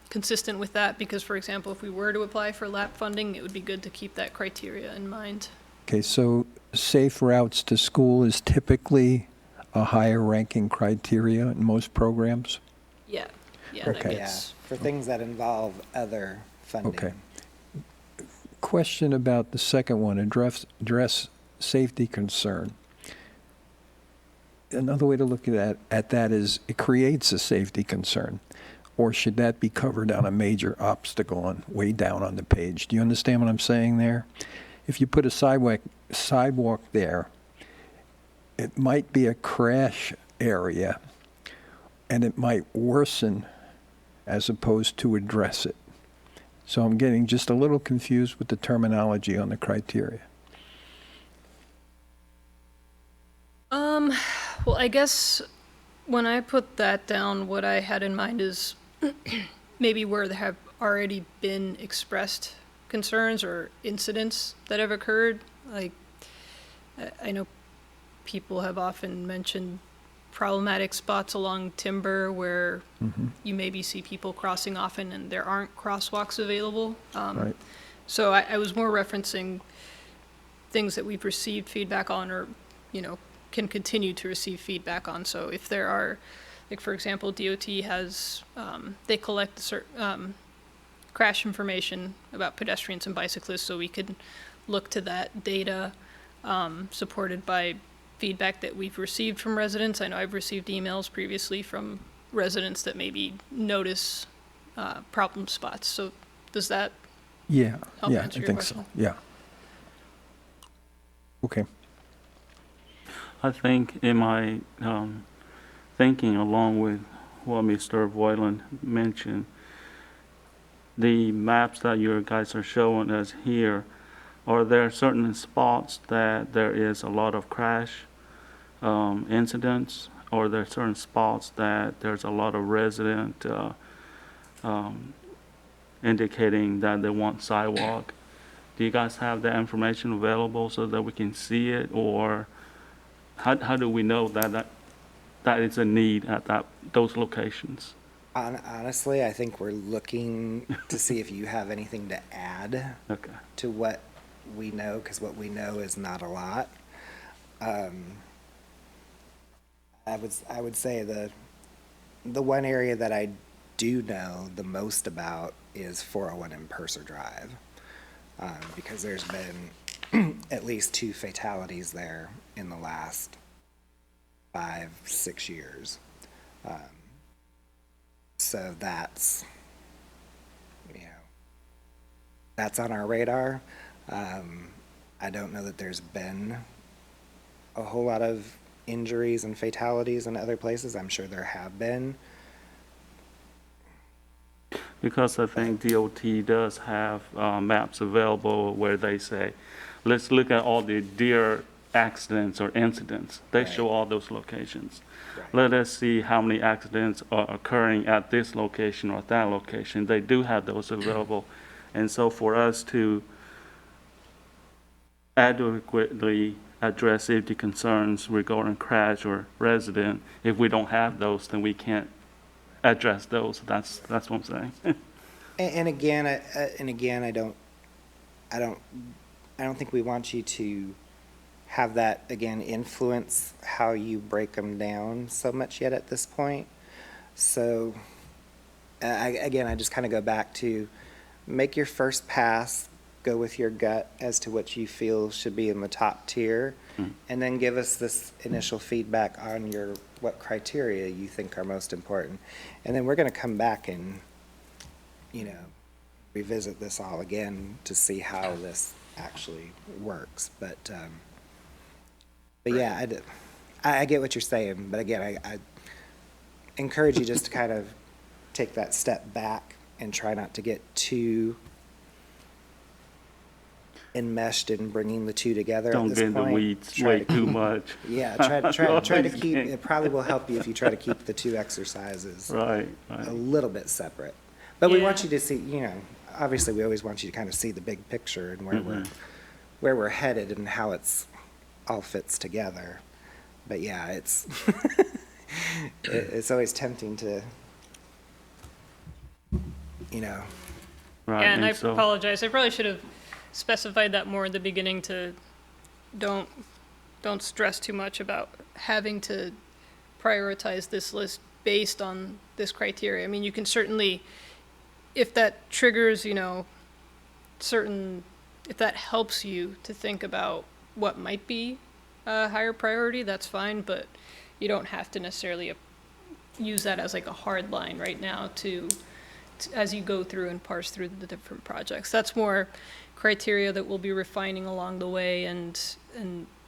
consistent with that, because, for example, if we were to apply for lap funding, it would be good to keep that criteria in mind. Okay, so safe routes to school is typically a higher ranking criteria in most programs? Yeah, that Okay. gets. For things that involve other funding. Okay. Question about the second one, address safety concern. Another way to look at that is it creates a safety concern, or should that be covered on a major obstacle on way down on the page? Do you understand what I'm saying there? If you put a sidewalk there, it might be a crash area, and it might worsen as opposed to address it. So I'm getting just a little confused with the terminology on the criteria. Well, I guess when I put that down, what I had in mind is maybe where there have already been expressed concerns or incidents that have occurred. Like, I know people have often mentioned problematic spots along Timber where you maybe see people crossing often and there aren't crosswalks available. Right. So I was more referencing things that we've received feedback on, or, can continue to receive feedback on. So if there are, like for example, DOT has, they collect crash information about pedestrians and bicyclists, so we could look to that data, supported by feedback that we've received from residents. I know I've received emails previously from residents that maybe notice problem spots. So does that Yeah, help yeah, I answer your think question? so, yeah. Okay. I think in my thinking, along with what Mr. Voiland mentioned, the maps that you guys are showing us here, are there certain spots that there is a lot of crash incidents, or are there certain spots that there's a lot of resident indicating that they want sidewalk? Do you guys have that information available so that we can see it, or how do we know that is a need at those locations? Honestly, I think we're looking to see if you have anything to add Okay. to what we know, because what we know is not a lot. I would say the one area that I do know the most about is 401 and Purser Drive, because there's been at least 2 fatalities there in the last 5-6 years. So that's, that's on our radar. I don't know that there's been a whole lot of injuries and fatalities in other places. I'm sure there have been. Because I think DOT does have maps available where they say, let's look at all the deer accidents or incidents. They Right. show all those locations. Right. Let us see how many accidents are occurring at this location or that location. They do have those available. And so for us to adequately address safety concerns regarding crash or resident, if we don't have those, then we can't address those. That's what I'm saying. And again, I don't think we want you to have that, again, influence how you break them down so much yet at this point. So, I just kind of go back to make your first pass, go with your gut as to what you feel should be in the top tier, and then give us this initial feedback on what criteria you think are most important. And then we're going to come back and, revisit this all again to see how this actually works. But yeah, I get what you're saying, but again, I encourage you just to kind of take that step back and try not to get too enmeshed in bringing the two together Don't at this get in the point. weeds Try way to too keep- much. Yeah, try to keep, it probably will help you if you try to keep the 2 exercises Right, a right. little bit separate. But we want Yeah. you to see, obviously, we always want you to kind of see the big picture and where we're headed and how it's all fits together. But yeah, it's it's always tempting to, Right. Yeah, and I so- apologize. I probably should have specified that more at the beginning to don't stress too much about having to prioritize this list based on this criteria. I mean, you can certainly, if that triggers, if that helps you to think about what might be a higher priority, that's fine, but you don't have to necessarily use that as like a hard line right now as you go through and parse through the different projects. That's more criteria that we'll be refining along the way and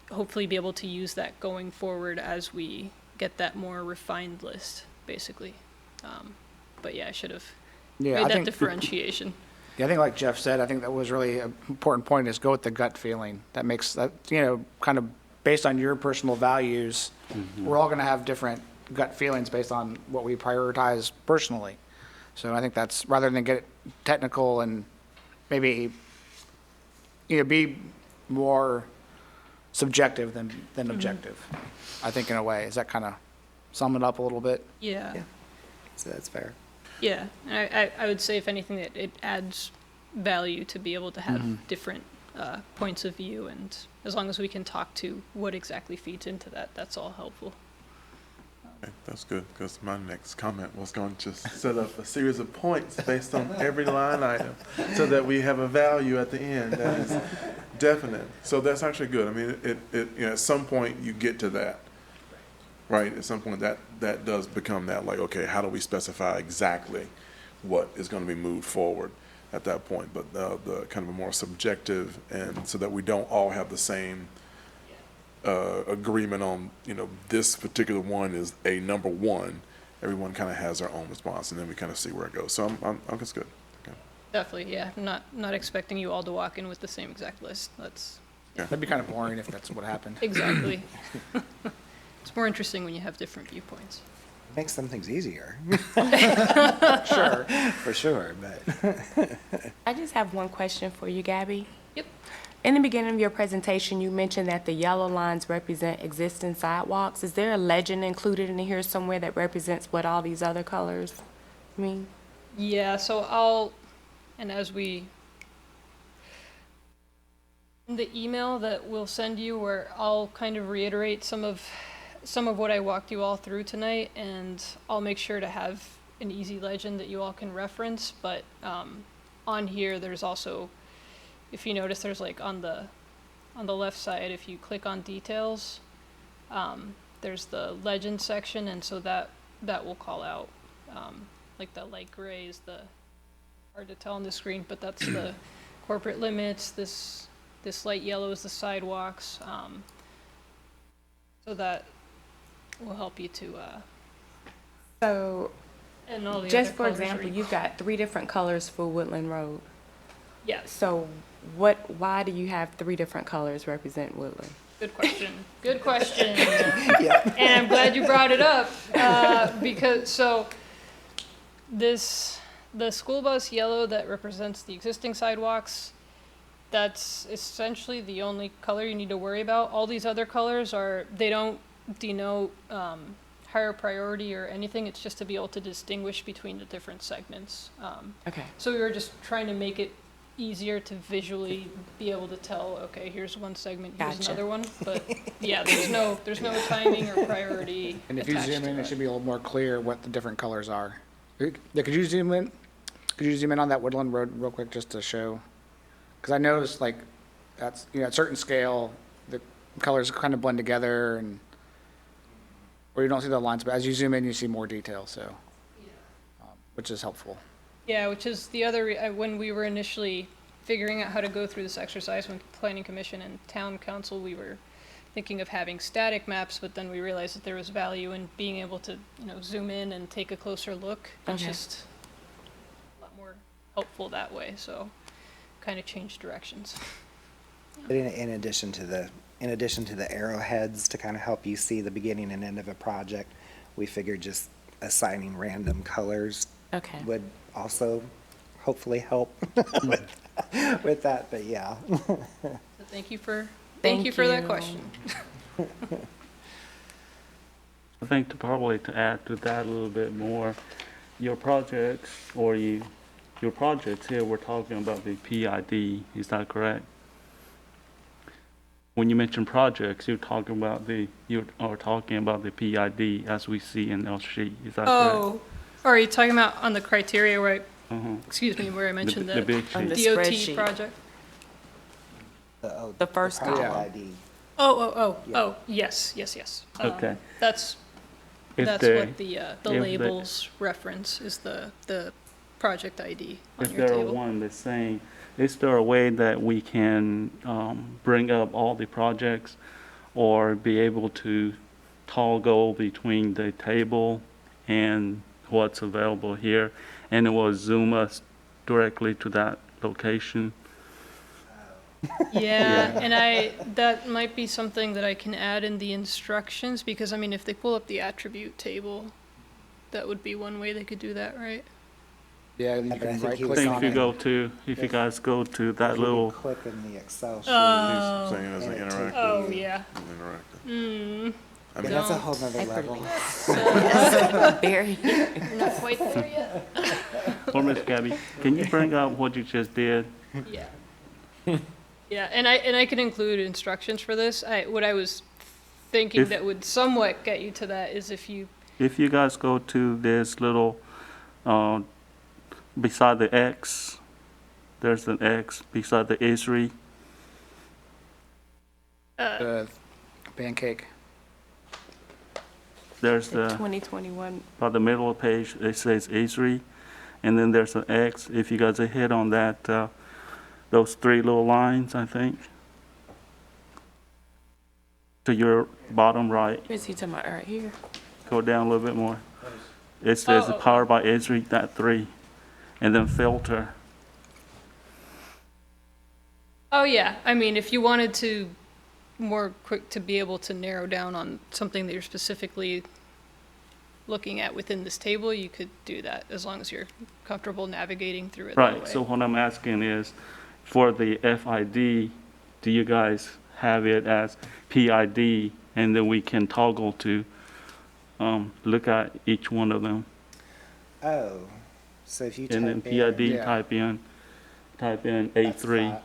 hopefully be able to use that going forward as we get that more refined list, basically. But yeah, I should have Yeah, made I that think, differentiation. yeah, I think like Jeff said, I think that was really an important point, is go with the gut feeling. That makes that, kind of based on your personal values, we're all going to have different gut feelings based on what we prioritize personally. So I think that's, rather than get technical and maybe, be more subjective than objective, I think, in a way. Does that kind of sum it up a little bit? Yeah. Yeah. So that's fair. Yeah. I would say, if anything, that it adds value to be able to have different points of view, and as long as we can talk to what exactly feeds into that, that's all helpful. Okay, that's good, because my next comment was going to set up a series of points based on every line item so that we have a value at the end that is definite. So that's actually good. I mean, at some point you get to that, right? At some point that does become that, like, okay, how do we specify exactly what is going to be moved forward at that point? But the kind of a more subjective, and so that we don't all have the same agreement on, this particular one is a number one. Everyone kind of has their own response, and then we kind of see where it goes. So I'm that's good. Okay. Definitely, yeah. I'm not expecting you all to walk in with the same exact list. That's That'd be kind of boring if that's what happened. exactly. It's more interesting when you have different viewpoints. Makes some things easier, Sure. for sure, but. I just have one question for you, Gabby. Yep. In the beginning of your presentation, you mentioned that the yellow lines represent existing sidewalks. Is there a legend included in here somewhere that represents what all these other colors mean? Yeah, so in the email that we'll send you, where I'll kind of reiterate some of what I walked you all through tonight, and I'll make sure to have an easy legend that you all can reference. But on here, there's also, if you notice, there's like on the left side, if you click on details, there's the legend section, and so that will call out, like the light gray is the, hard to tell on the screen, but that's the corporate limits. This light yellow is the sidewalks. So that will help you to, So, and all the just other for colors are example, equal. you've got 3 different colors for Woodland Road. Yes, So why do you have 3 different colors represent Woodland? good question. Good question. And I'm glad you brought it up, because, the school bus yellow that represents the existing sidewalks, that's essentially the only color you need to worry about. All these other colors they don't denote higher priority or anything. It's just to be able to distinguish between the different segments. Okay. So we were just trying to make it easier to visually be able to tell, okay, here's one segment, here's Gotcha. another one. But yeah, there's no timing or priority And if you attached zoom to in, it that. should be a little more clear what the different colors are. Could you zoom in? Could you zoom in on that Woodland Road real quick just to show? Because I noticed like that's, at certain scale, the colors kind of blend together and, or you don't see the lines, but as you zoom in, you see more detail, so, which is helpful. Yeah, which is the other, when we were initially figuring out how to go through this exercise with Planning Commission and Town Council, we were thinking of having static maps, but then we realized that there was value in being able to, zoom in and take a closer look. It's Okay. just a lot more helpful that way, so kind of changed directions. But in addition to the arrowheads to kind of help you see the beginning and end of a project, we figured just assigning random colors Okay. would also hopefully help with that, but yeah. So thank you for Thank that you. question. I think to add to that a little bit more, your projects here, we're talking about the PID, is that correct? When you mention projects, you are talking about the PID as we see in our sheet, is that correct? Oh, are you talking about on the criteria where Uh-huh. where I mentioned The the big On sheet. the DOT spreadsheet. project? The first project column. ID. Oh, yes. Okay. That's If what they- the if they- labels reference is the project ID on If your there are table. one that's saying, is there a way that we can bring up all the projects or be able to toggle between the table and what's available here, and it will zoom us directly to that location? Yeah, and that might be something that I can add in the instructions, because if they pull up the attribute table, that would be one way they could do that, right? Yeah, you but I can think right he I was click think on if you it. go to, guys go to that If you little, click in the Excel sheet. Oh. He's saying as an And it interactive. Oh, yeah. Interactive. I But mean, that's a Don't. whole nother level. Very. You're not quite there yet? or Miss Gabby, can you bring up what you just did? Yeah. Yeah, and I can include instructions for this. What I was thinking If- that would somewhat get you to that is if you, If you guys go to this little, beside the X, there's an X beside the ISRI. The pancake. There's The the, 2021, by the middle of the page, it says ISRI, and then there's an X. If you guys hit on that, those three little lines, I think, to your bottom right, where's he talking about, right here? go down a little bit more. It says Oh, oh, powered by ISRI, that three, and then filter. oh yeah, I mean, if you wanted to more quick to be able to narrow down on something that you're specifically looking at within this table, you could do that as long as you're comfortable navigating through it that way. Right, so what I'm asking is, for the FID, do you guys have it as PID, and then we can toggle to look at each one of them? Oh, so if you type And in. then PID, Yeah. type in that's A3, that.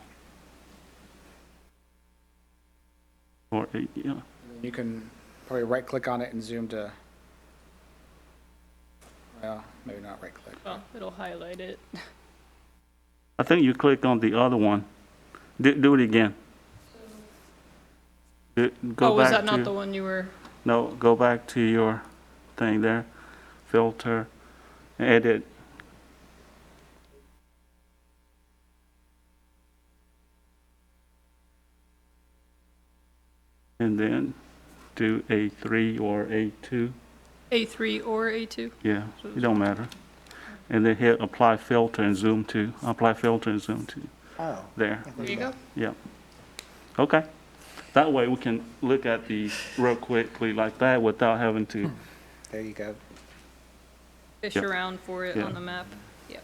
or, yeah, You can probably right-click on it and zoom to, well, maybe not right-click. Well, it'll highlight it. I think you click on the other one. Do it again. Oh, Go was back that not the to, one you were? no, go back to your thing there, filter, edit. And then do A3 or A2. A3 or A2? Yeah, it don't matter. And then hit apply filter and zoom to, apply filter and zoom to, Oh. there. There you go. Yep. Okay. That way we can look at these real quickly like that without having to, There you go. Fish Yep. around for it Yeah. on the map. Yep.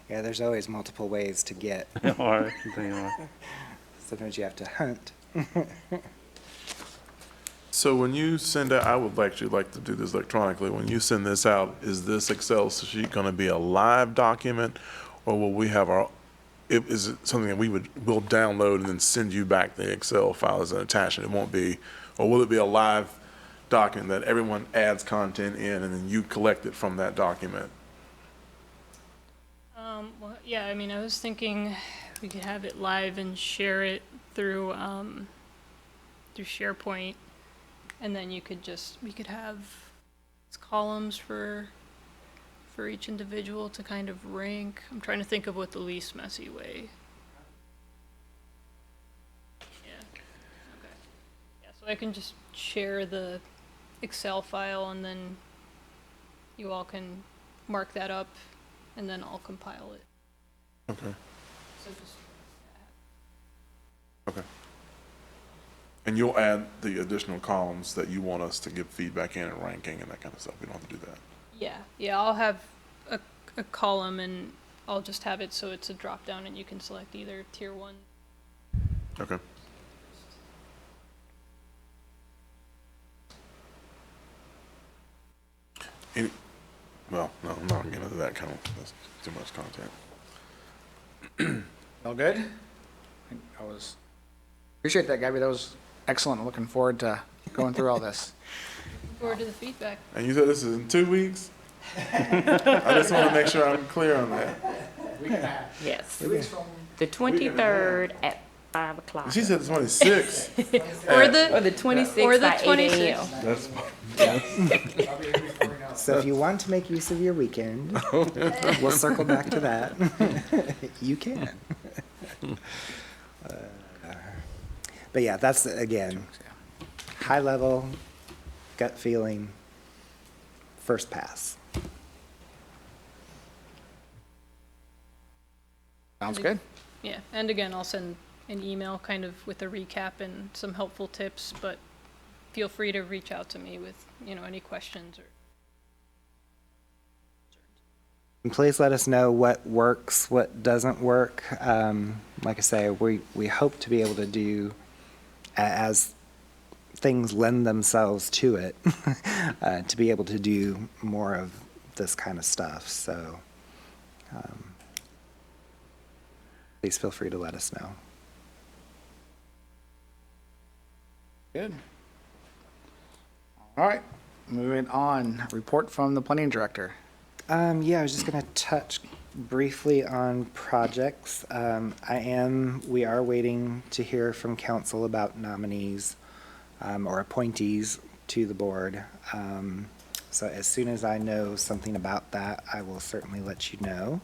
Yeah, there's always multiple ways to get. or, they are. Sometimes you have to hunt. So when you send out, I would actually like to do this electronically. When you send this out, is this Excel sheet going to be a live document, or will we have our? Is it something that we'll download and then send you back the Excel file as an attachment? It won't be, or will it be a live document that everyone adds content in and then you collect it from that document? Well, yeah, I mean, I was thinking we could have it live and share it through, through SharePoint. And then you could we could have columns for each individual to kind of rank. I'm trying to think of what the least messy way. Yeah, okay. Yeah, so I can just share the Excel file and then you all can mark that up and then I'll compile it. Okay. So just, Okay. And you'll add the additional columns that you want us to give feedback in and ranking and that kind of stuff. We don't have to do that. yeah, I'll have a column and I'll just have it so it's a drop down and you can select either tier 1. Okay. Well, no, I'm not getting into that kind of, that's too much content. All good? Appreciate that, Gabby. That was excellent. Looking forward to going through all this. Forward to the feedback. And you said this is in 2 weeks? I just want to make sure I'm clear on that. Yes. The 23rd at 5 o'clock. She said the 26th. Or the Or the 26th Or the by 8 a.m. 26th. That's So if you want to make use of your weekend, we'll circle back to that. You can. But yeah, that's, again, high level, gut feeling, first pass. Sounds good. Yeah, and again, I'll send an email kind of with a recap and some helpful tips, but feel free to reach out to me with, any questions or. And please let us know what works, what doesn't work. Like I say, we hope to be able to do, as things lend themselves to it, to be able to do more of this kind of stuff. So please feel free to let us know. Good. All right, moving on. Report from the planning director. Yeah, I was just going to touch briefly on projects. We are waiting to hear from council about nominees or appointees to the board. So as soon as I know something about that, I will certainly let you know.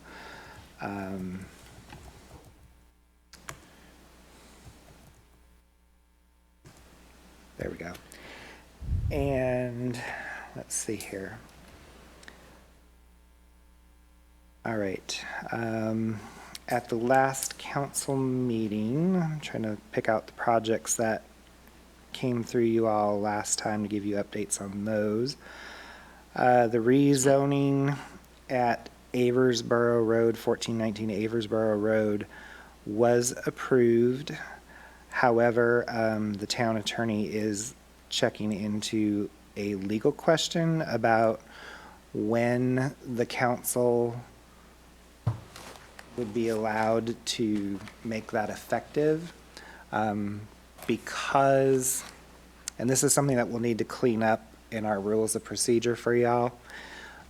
There we go. And let's see here. All right. At the last council meeting, I'm trying to pick out the projects that came through you all last time to give you updates on those. The rezoning at Aversboro Road, 1419 Aversboro Road, was approved. However, the town attorney is checking into a legal question about when the council would be allowed to make that effective. Because, and this is something that we'll need to clean up in our rules of procedure for y'all,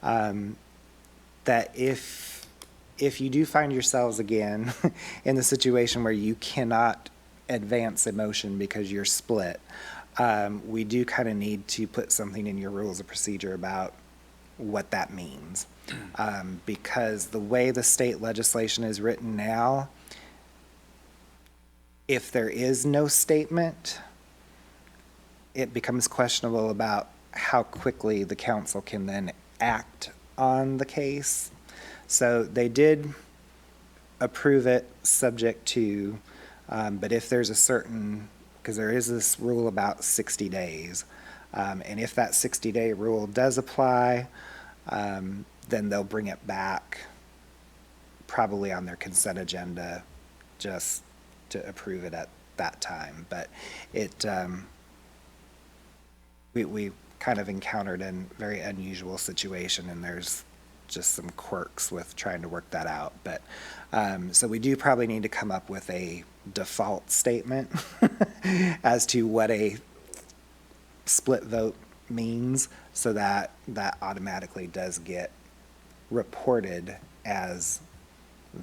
that if you do find yourselves again in the situation where you cannot advance a motion because you're split, we do kind of need to put something in your rules of procedure about what that means. Because the way the state legislation is written now, if there is no statement, it becomes questionable about how quickly the council can then act on the case. So they did approve it subject to, but if there's a certain, because there is this rule about 60 days, and if that 60-day rule does apply, then they'll bring it back probably on their consent agenda just to approve it at that time. But it, we kind of encountered a very unusual situation, and there's just some quirks with trying to work that out. But so we do probably need to come up with a default statement as to what a split vote means, so that that automatically does get reported as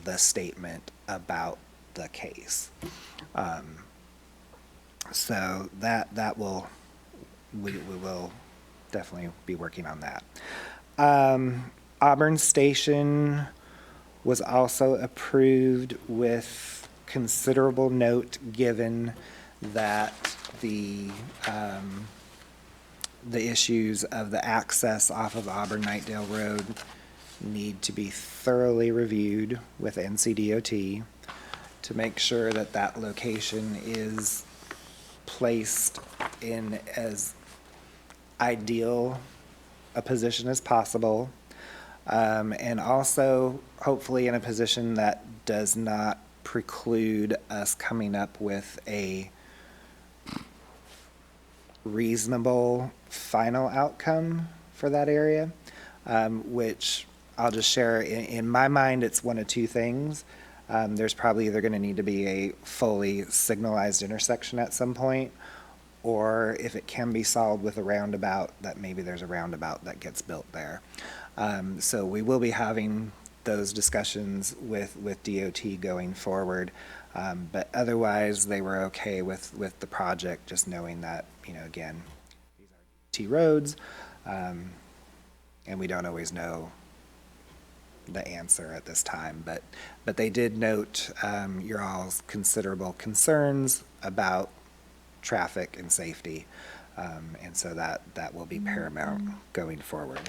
the statement about the case. So that will, we will definitely be working on that. Auburn Station was also approved with considerable note, given that the issues of the access off of Auburn-Nightdale Road need to be thoroughly reviewed with NCDOT to make sure that that location is placed in as ideal a position as possible, and also hopefully in a position that does not preclude us coming up with a reasonable final outcome for that area, which I'll just share. In my mind, it's one of two things. There's probably either going to need to be a fully signalized intersection at some point, or if it can be solved with a roundabout, that maybe there's a roundabout that gets built there. So we will be having those discussions with DOT going forward. But otherwise, they were okay with the project, just knowing that, you know, again, these are DOT roads, and we don't always know the answer at this time. But they did note your all's considerable concerns about traffic and safety, and so that will be paramount going forward.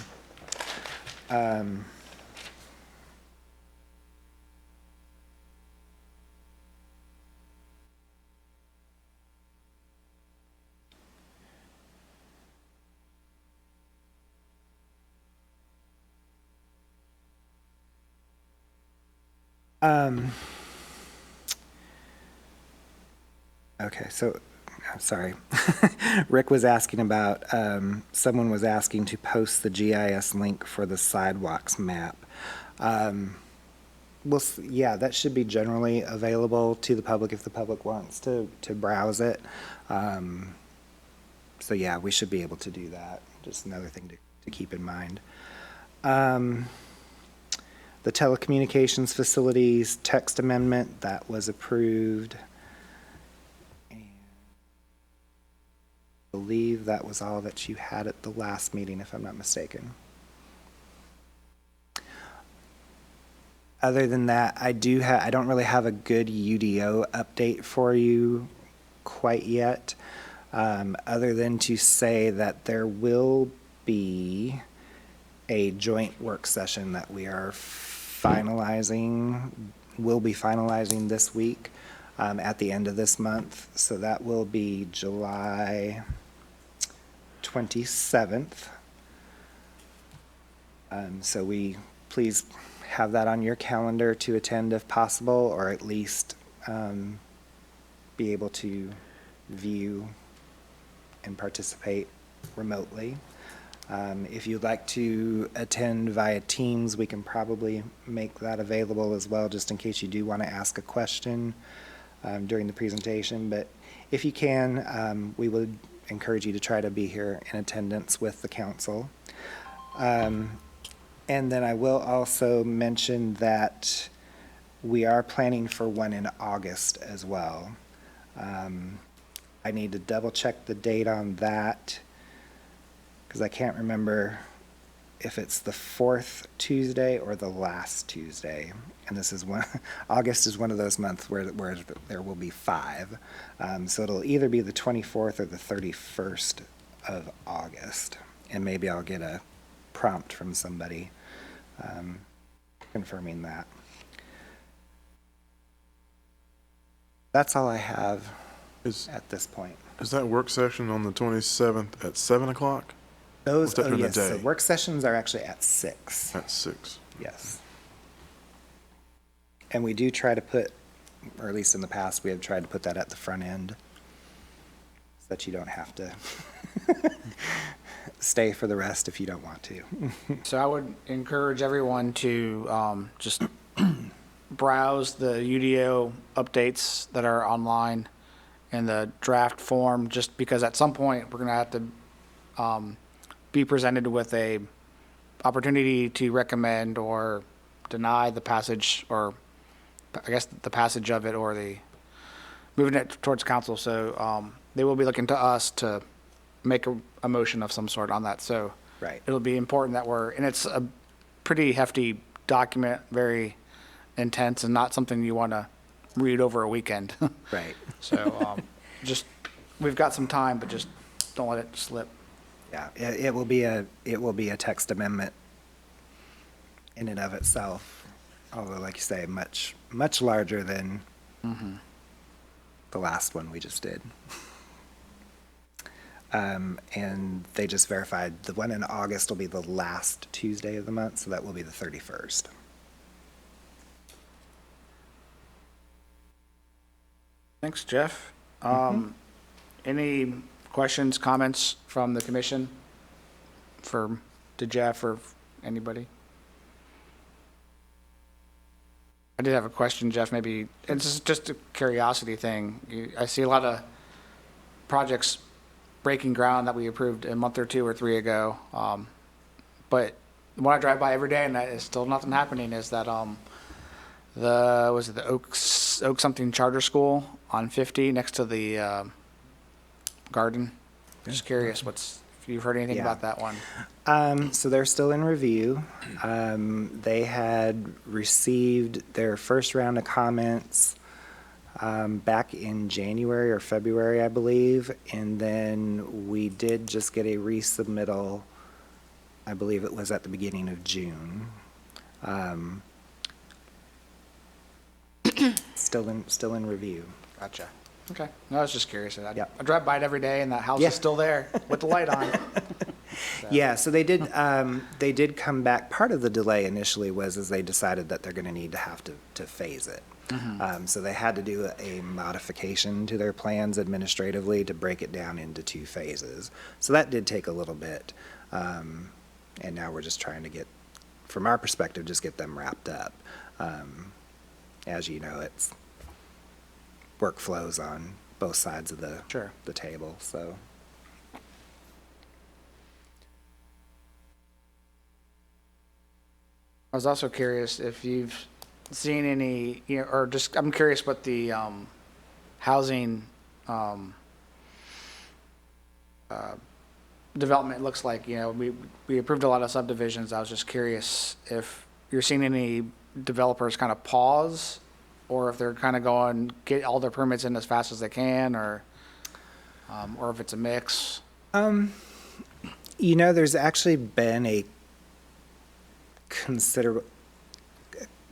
Okay, so I'm sorry. Rick was asking about, someone was asking to post the GIS link for the sidewalks map. Yeah, that should be generally available to the public if the public wants to browse it. So yeah, we should be able to do that. Just another thing to keep in mind. The telecommunications facilities text amendment, that was approved. And I believe that was all that you had at the last meeting, if I'm not mistaken. Other than that, I don't really have a good UDO update for you quite yet, other than to say that there will be a joint work session that we are will be finalizing this week, at the end of this month. So that will be July 27th. So please have that on your calendar to attend if possible, or at least be able to view and participate remotely. If you'd like to attend via Teams, we can probably make that available as well, just in case you do want to ask a question during the presentation. But if you can, we would encourage you to try to be here in attendance with the council. And then I will also mention that we are planning for one in August as well. I need to double check the date on that, because I can't remember if it's the fourth Tuesday or the last Tuesday. And this is August is one of those months where there will be 5. So it'll either be the 24th or the 31st of August. And maybe I'll get a prompt from somebody confirming that. That's all I have at this point. Is that work session on the 27th at 7 o'clock? Those, during the yes, so day? work sessions are actually at 6. At 6. Yes. And we do try to put, or at least in the past, we have tried to put that at the front end so that you don't have to stay for the rest if you don't want to. So I would encourage everyone to just browse the UDO updates that are online in the draft form, just because at some point we're going to have to be presented with a opportunity to recommend or deny the passage, or I guess the passage of it, or the moving it towards council. So they will be looking to us to make a motion of some sort on that. So Right. it'll be important that and it's a pretty hefty document, very intense, and not something you want to read over a weekend. Right. So we've got some time, but just don't let it slip. Yeah, it will be a text amendment in and of itself, although, like you say, much larger than the last one we just did. And they just verified the one in August will be the last Tuesday of the month, so that will be the 31st. Thanks, Jeff. Any questions, comments from the commission to Jeff or anybody? I did have a question, Jeff, maybe, it's just a curiosity thing. I see a lot of projects breaking ground that we approved a month or 2 or 3 ago. But when I drive by every day and that is still nothing happening, is that the Oak something charter school on 50 next to the garden? Just curious if you've heard anything about that one. So they're still in review. They had received their first round of comments back in January or February, I believe, and then we did just get a resubmittal. I believe it was at the beginning of June. Still in review. Gotcha. Okay. No, I was just curious. I Yep. drive by it every day and that house is still there with the light on. Yeah, so they did come back. Part of the delay initially was as they decided that they're going to need to have to phase it. So they had to do a modification to their plans administratively to break it down into 2 phases. So that did take a little bit. And now we're just trying to get from our perspective, just get them wrapped up. As you know, it's workflows on both sides of Sure. the table, so. I was also curious if you've seen any, or just, I'm curious what the housing development looks like. We approved a lot of subdivisions. I was just curious if you're seeing any developers kind of pause, or if they're kind of going, get all their permits in as fast as they can, or if it's a mix. There's actually been a considerable,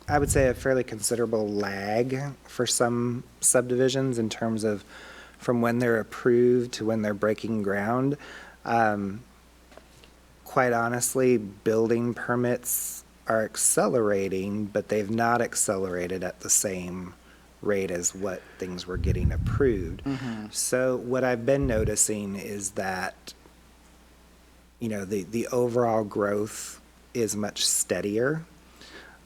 I would say a fairly considerable lag for some subdivisions in terms of from when they're approved to when they're breaking ground. Quite honestly, building permits are accelerating, but they've not accelerated at the same rate as what things were getting approved. So what I've been noticing is that, the overall growth is much steadier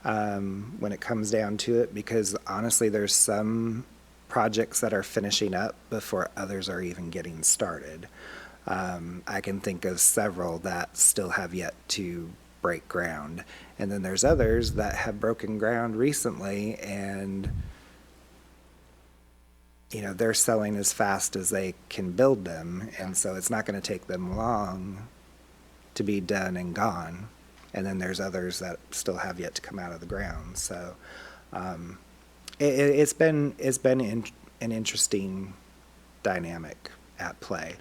when it comes down to it, because honestly, there's some projects that are finishing up before others are even getting started. I can think of several that still have yet to break ground. And then there's others that have broken ground recently, and they're selling as fast as they can build them. And so it's not going to take them long to be done and gone. And then there's others that still have yet to come out of the ground. So it's been an interesting dynamic at play.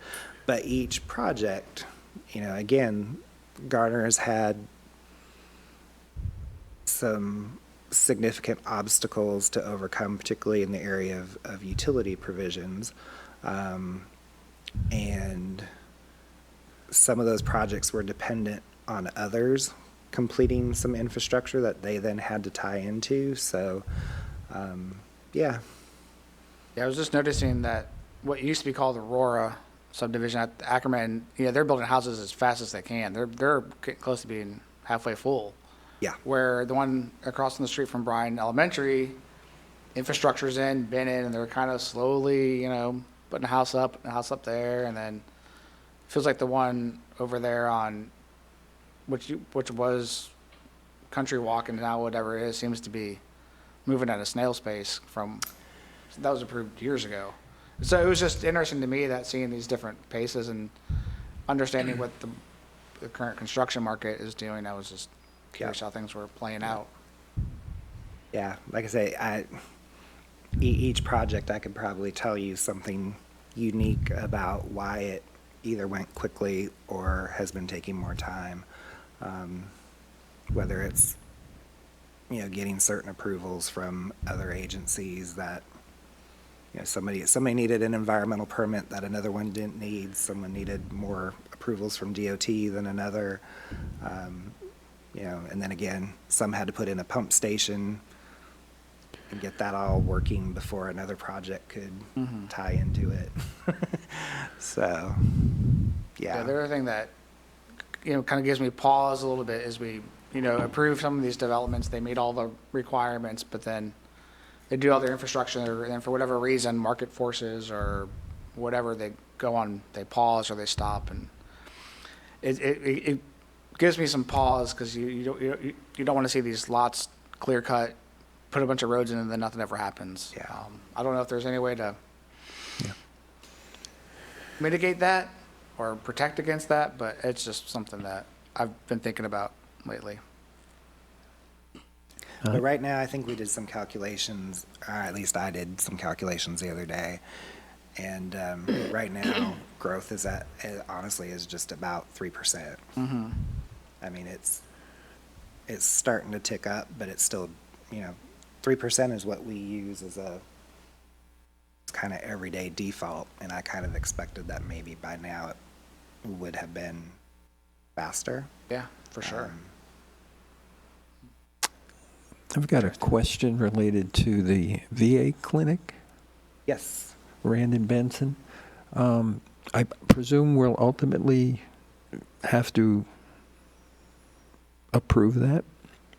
But each project, again, Garner has had some significant obstacles to overcome, particularly in the area of utility provisions. And some of those projects were dependent on others completing some infrastructure that they then had to tie into. So, yeah. Yeah, I was just noticing that what used to be called Aurora subdivision at Ackerman, they're building houses as fast as they can. They're getting close to being halfway full. Yeah. Where the one across the street from Bryan Elementary, infrastructure's been in, and they're kind of slowly, putting a house up there, and then it feels like the one over there on which was Country Walk and now whatever it is seems to be moving at a snail's pace that was approved years ago. So it was just interesting to me that seeing these different paces and understanding what the current construction market is doing. I was just curious how things were playing out. Yeah, like I say, each project I could probably tell you something unique about why it either went quickly or has been taking more time. Whether it's, getting certain approvals from other agencies that, somebody needed an environmental permit that another one didn't need. Someone needed more approvals from DOT than another. And then again, some had to put in a pump station and get that all working before another project could tie into it. So, yeah. The other thing that, kind of gives me pause a little bit is we, approve some of these developments, they meet all the requirements, but then they do all their infrastructure, and for whatever reason, market forces or whatever, they pause or they stop, and it gives me some pause, because you don't want to see these lots clear cut, put a bunch of roads in, and then nothing ever happens. Yeah. I don't know if there's any way to mitigate that or protect against that, but it's just something that I've been thinking about lately. But right now, I think we did some calculations, or at least I did some calculations the other day. And right now, growth honestly is just about 3%. I mean, it's starting to tick up, but it's still, 3% is what we use as a kind of everyday default. And I kind of expected that maybe by now it would have been faster. Yeah, for sure. I've got a question related to the VA clinic, Yes. Rand and Benson. I presume we'll ultimately have to approve that?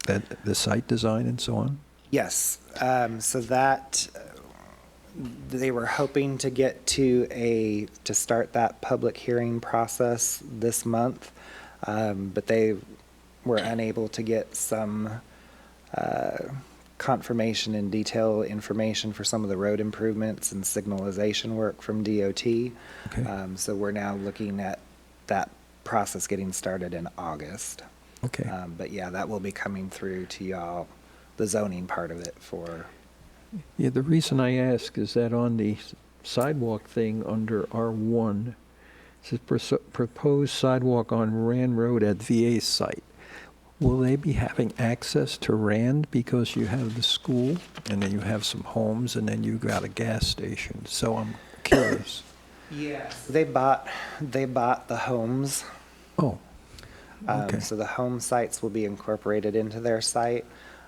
the site design and so on? Yes, so that, they were hoping to get to start that public hearing process this month, but they were unable to get some confirmation and detail information for some of the road improvements and signalization work from DOT. Okay. So we're now looking at that process getting started in August. Okay. But yeah, that will be coming through to y'all, the zoning part of it for, Yeah, the reason I ask is that on the sidewalk thing under R1, it says proposed sidewalk on Rand Road at VA site. Will they be having access to Rand because you have the school and then you have some homes and then you got a gas station? So I'm curious. yes, they bought the homes. Oh, okay. So the home sites will be incorporated into their site.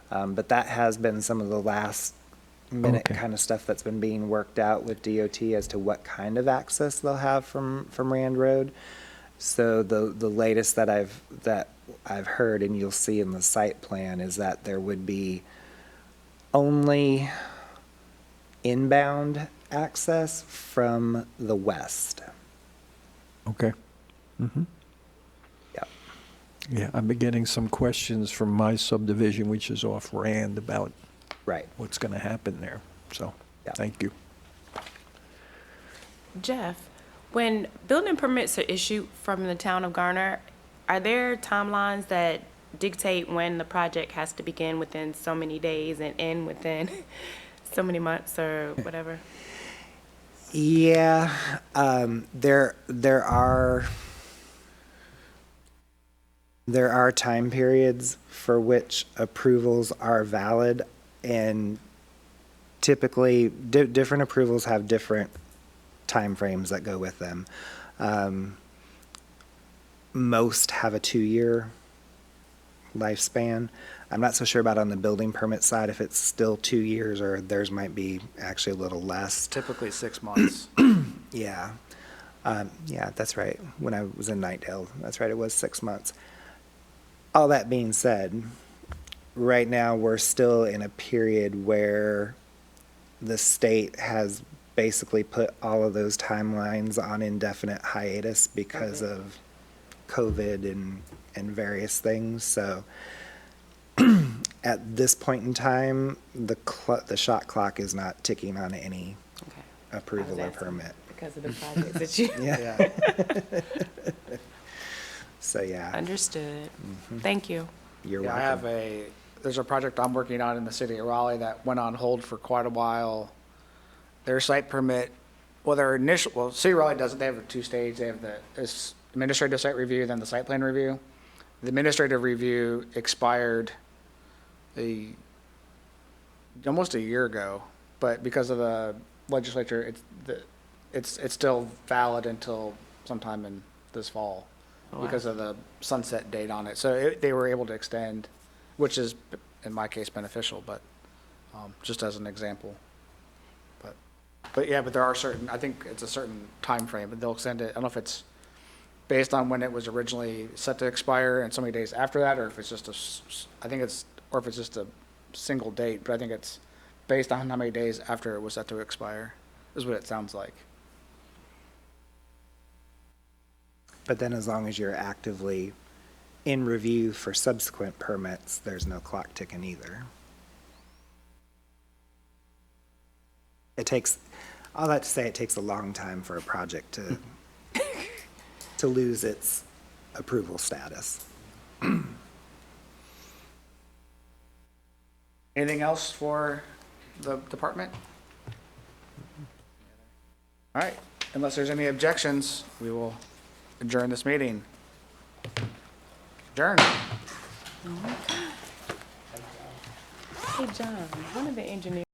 But that has been some of the last minute Okay. kind of stuff that's been being worked out with DOT as to what kind of access they'll have from Rand Road. So the latest that I've heard, and you'll see in the site plan, is that there would be only inbound access from the west. Okay. Mm-hmm. Yep. Yeah, I've been getting some questions from my subdivision, which is off Rand, about Right. what's going to happen there. So, Yeah. thank you. Jeff, when building permits are issued from the town of Garner, are there timelines that dictate when the project has to begin within so many days and end within so many months or whatever? Yeah, there are time periods for which approvals are valid, and typically different approvals have different timeframes that go with them. Most have a 2-year lifespan. I'm not so sure about on the building permit side if it's still 2 years or theirs might be actually a little less. Typically 6 months. Yeah. Yeah, that's right. When I was in Nightdale, that's right, it was 6 months. All that being said, right now we're still in a period where the state has basically put all of those timelines on indefinite hiatus because of COVID and various things. So at this point in time, the shot clock is not ticking on any Okay. approval I or was asking permit. Because of the projects that you Yeah, Yeah. so yeah, understood. Thank you. you're Yeah, welcome. there's a project I'm working on in the city of Raleigh that went on hold for quite a while. Their site permit, City of Raleigh doesn't, they have a 2-stage. They have this administrative site review, then the site plan review. The administrative review expired almost a year ago, but because of the legislature, it's still valid until sometime in this fall because of the sunset date on it. So they were able to extend, which is, in my case, beneficial, but just as an example. But yeah, but there are certain, I think it's a certain time frame, but they'll extend it. I don't know if it's based on when it was originally set to expire and so many days after that, or if it's just or if it's just a single date, but I think it's based on how many days after it was set to expire, is what it sounds like. But then as long as you're actively in review for subsequent permits, there's no clock ticking either. All that to say, it takes a long time for a project to lose its approval status. Anything else for the department? All right, unless there's any objections, we will adjourn this meeting. Adjourn. Hey, John, one of the engineers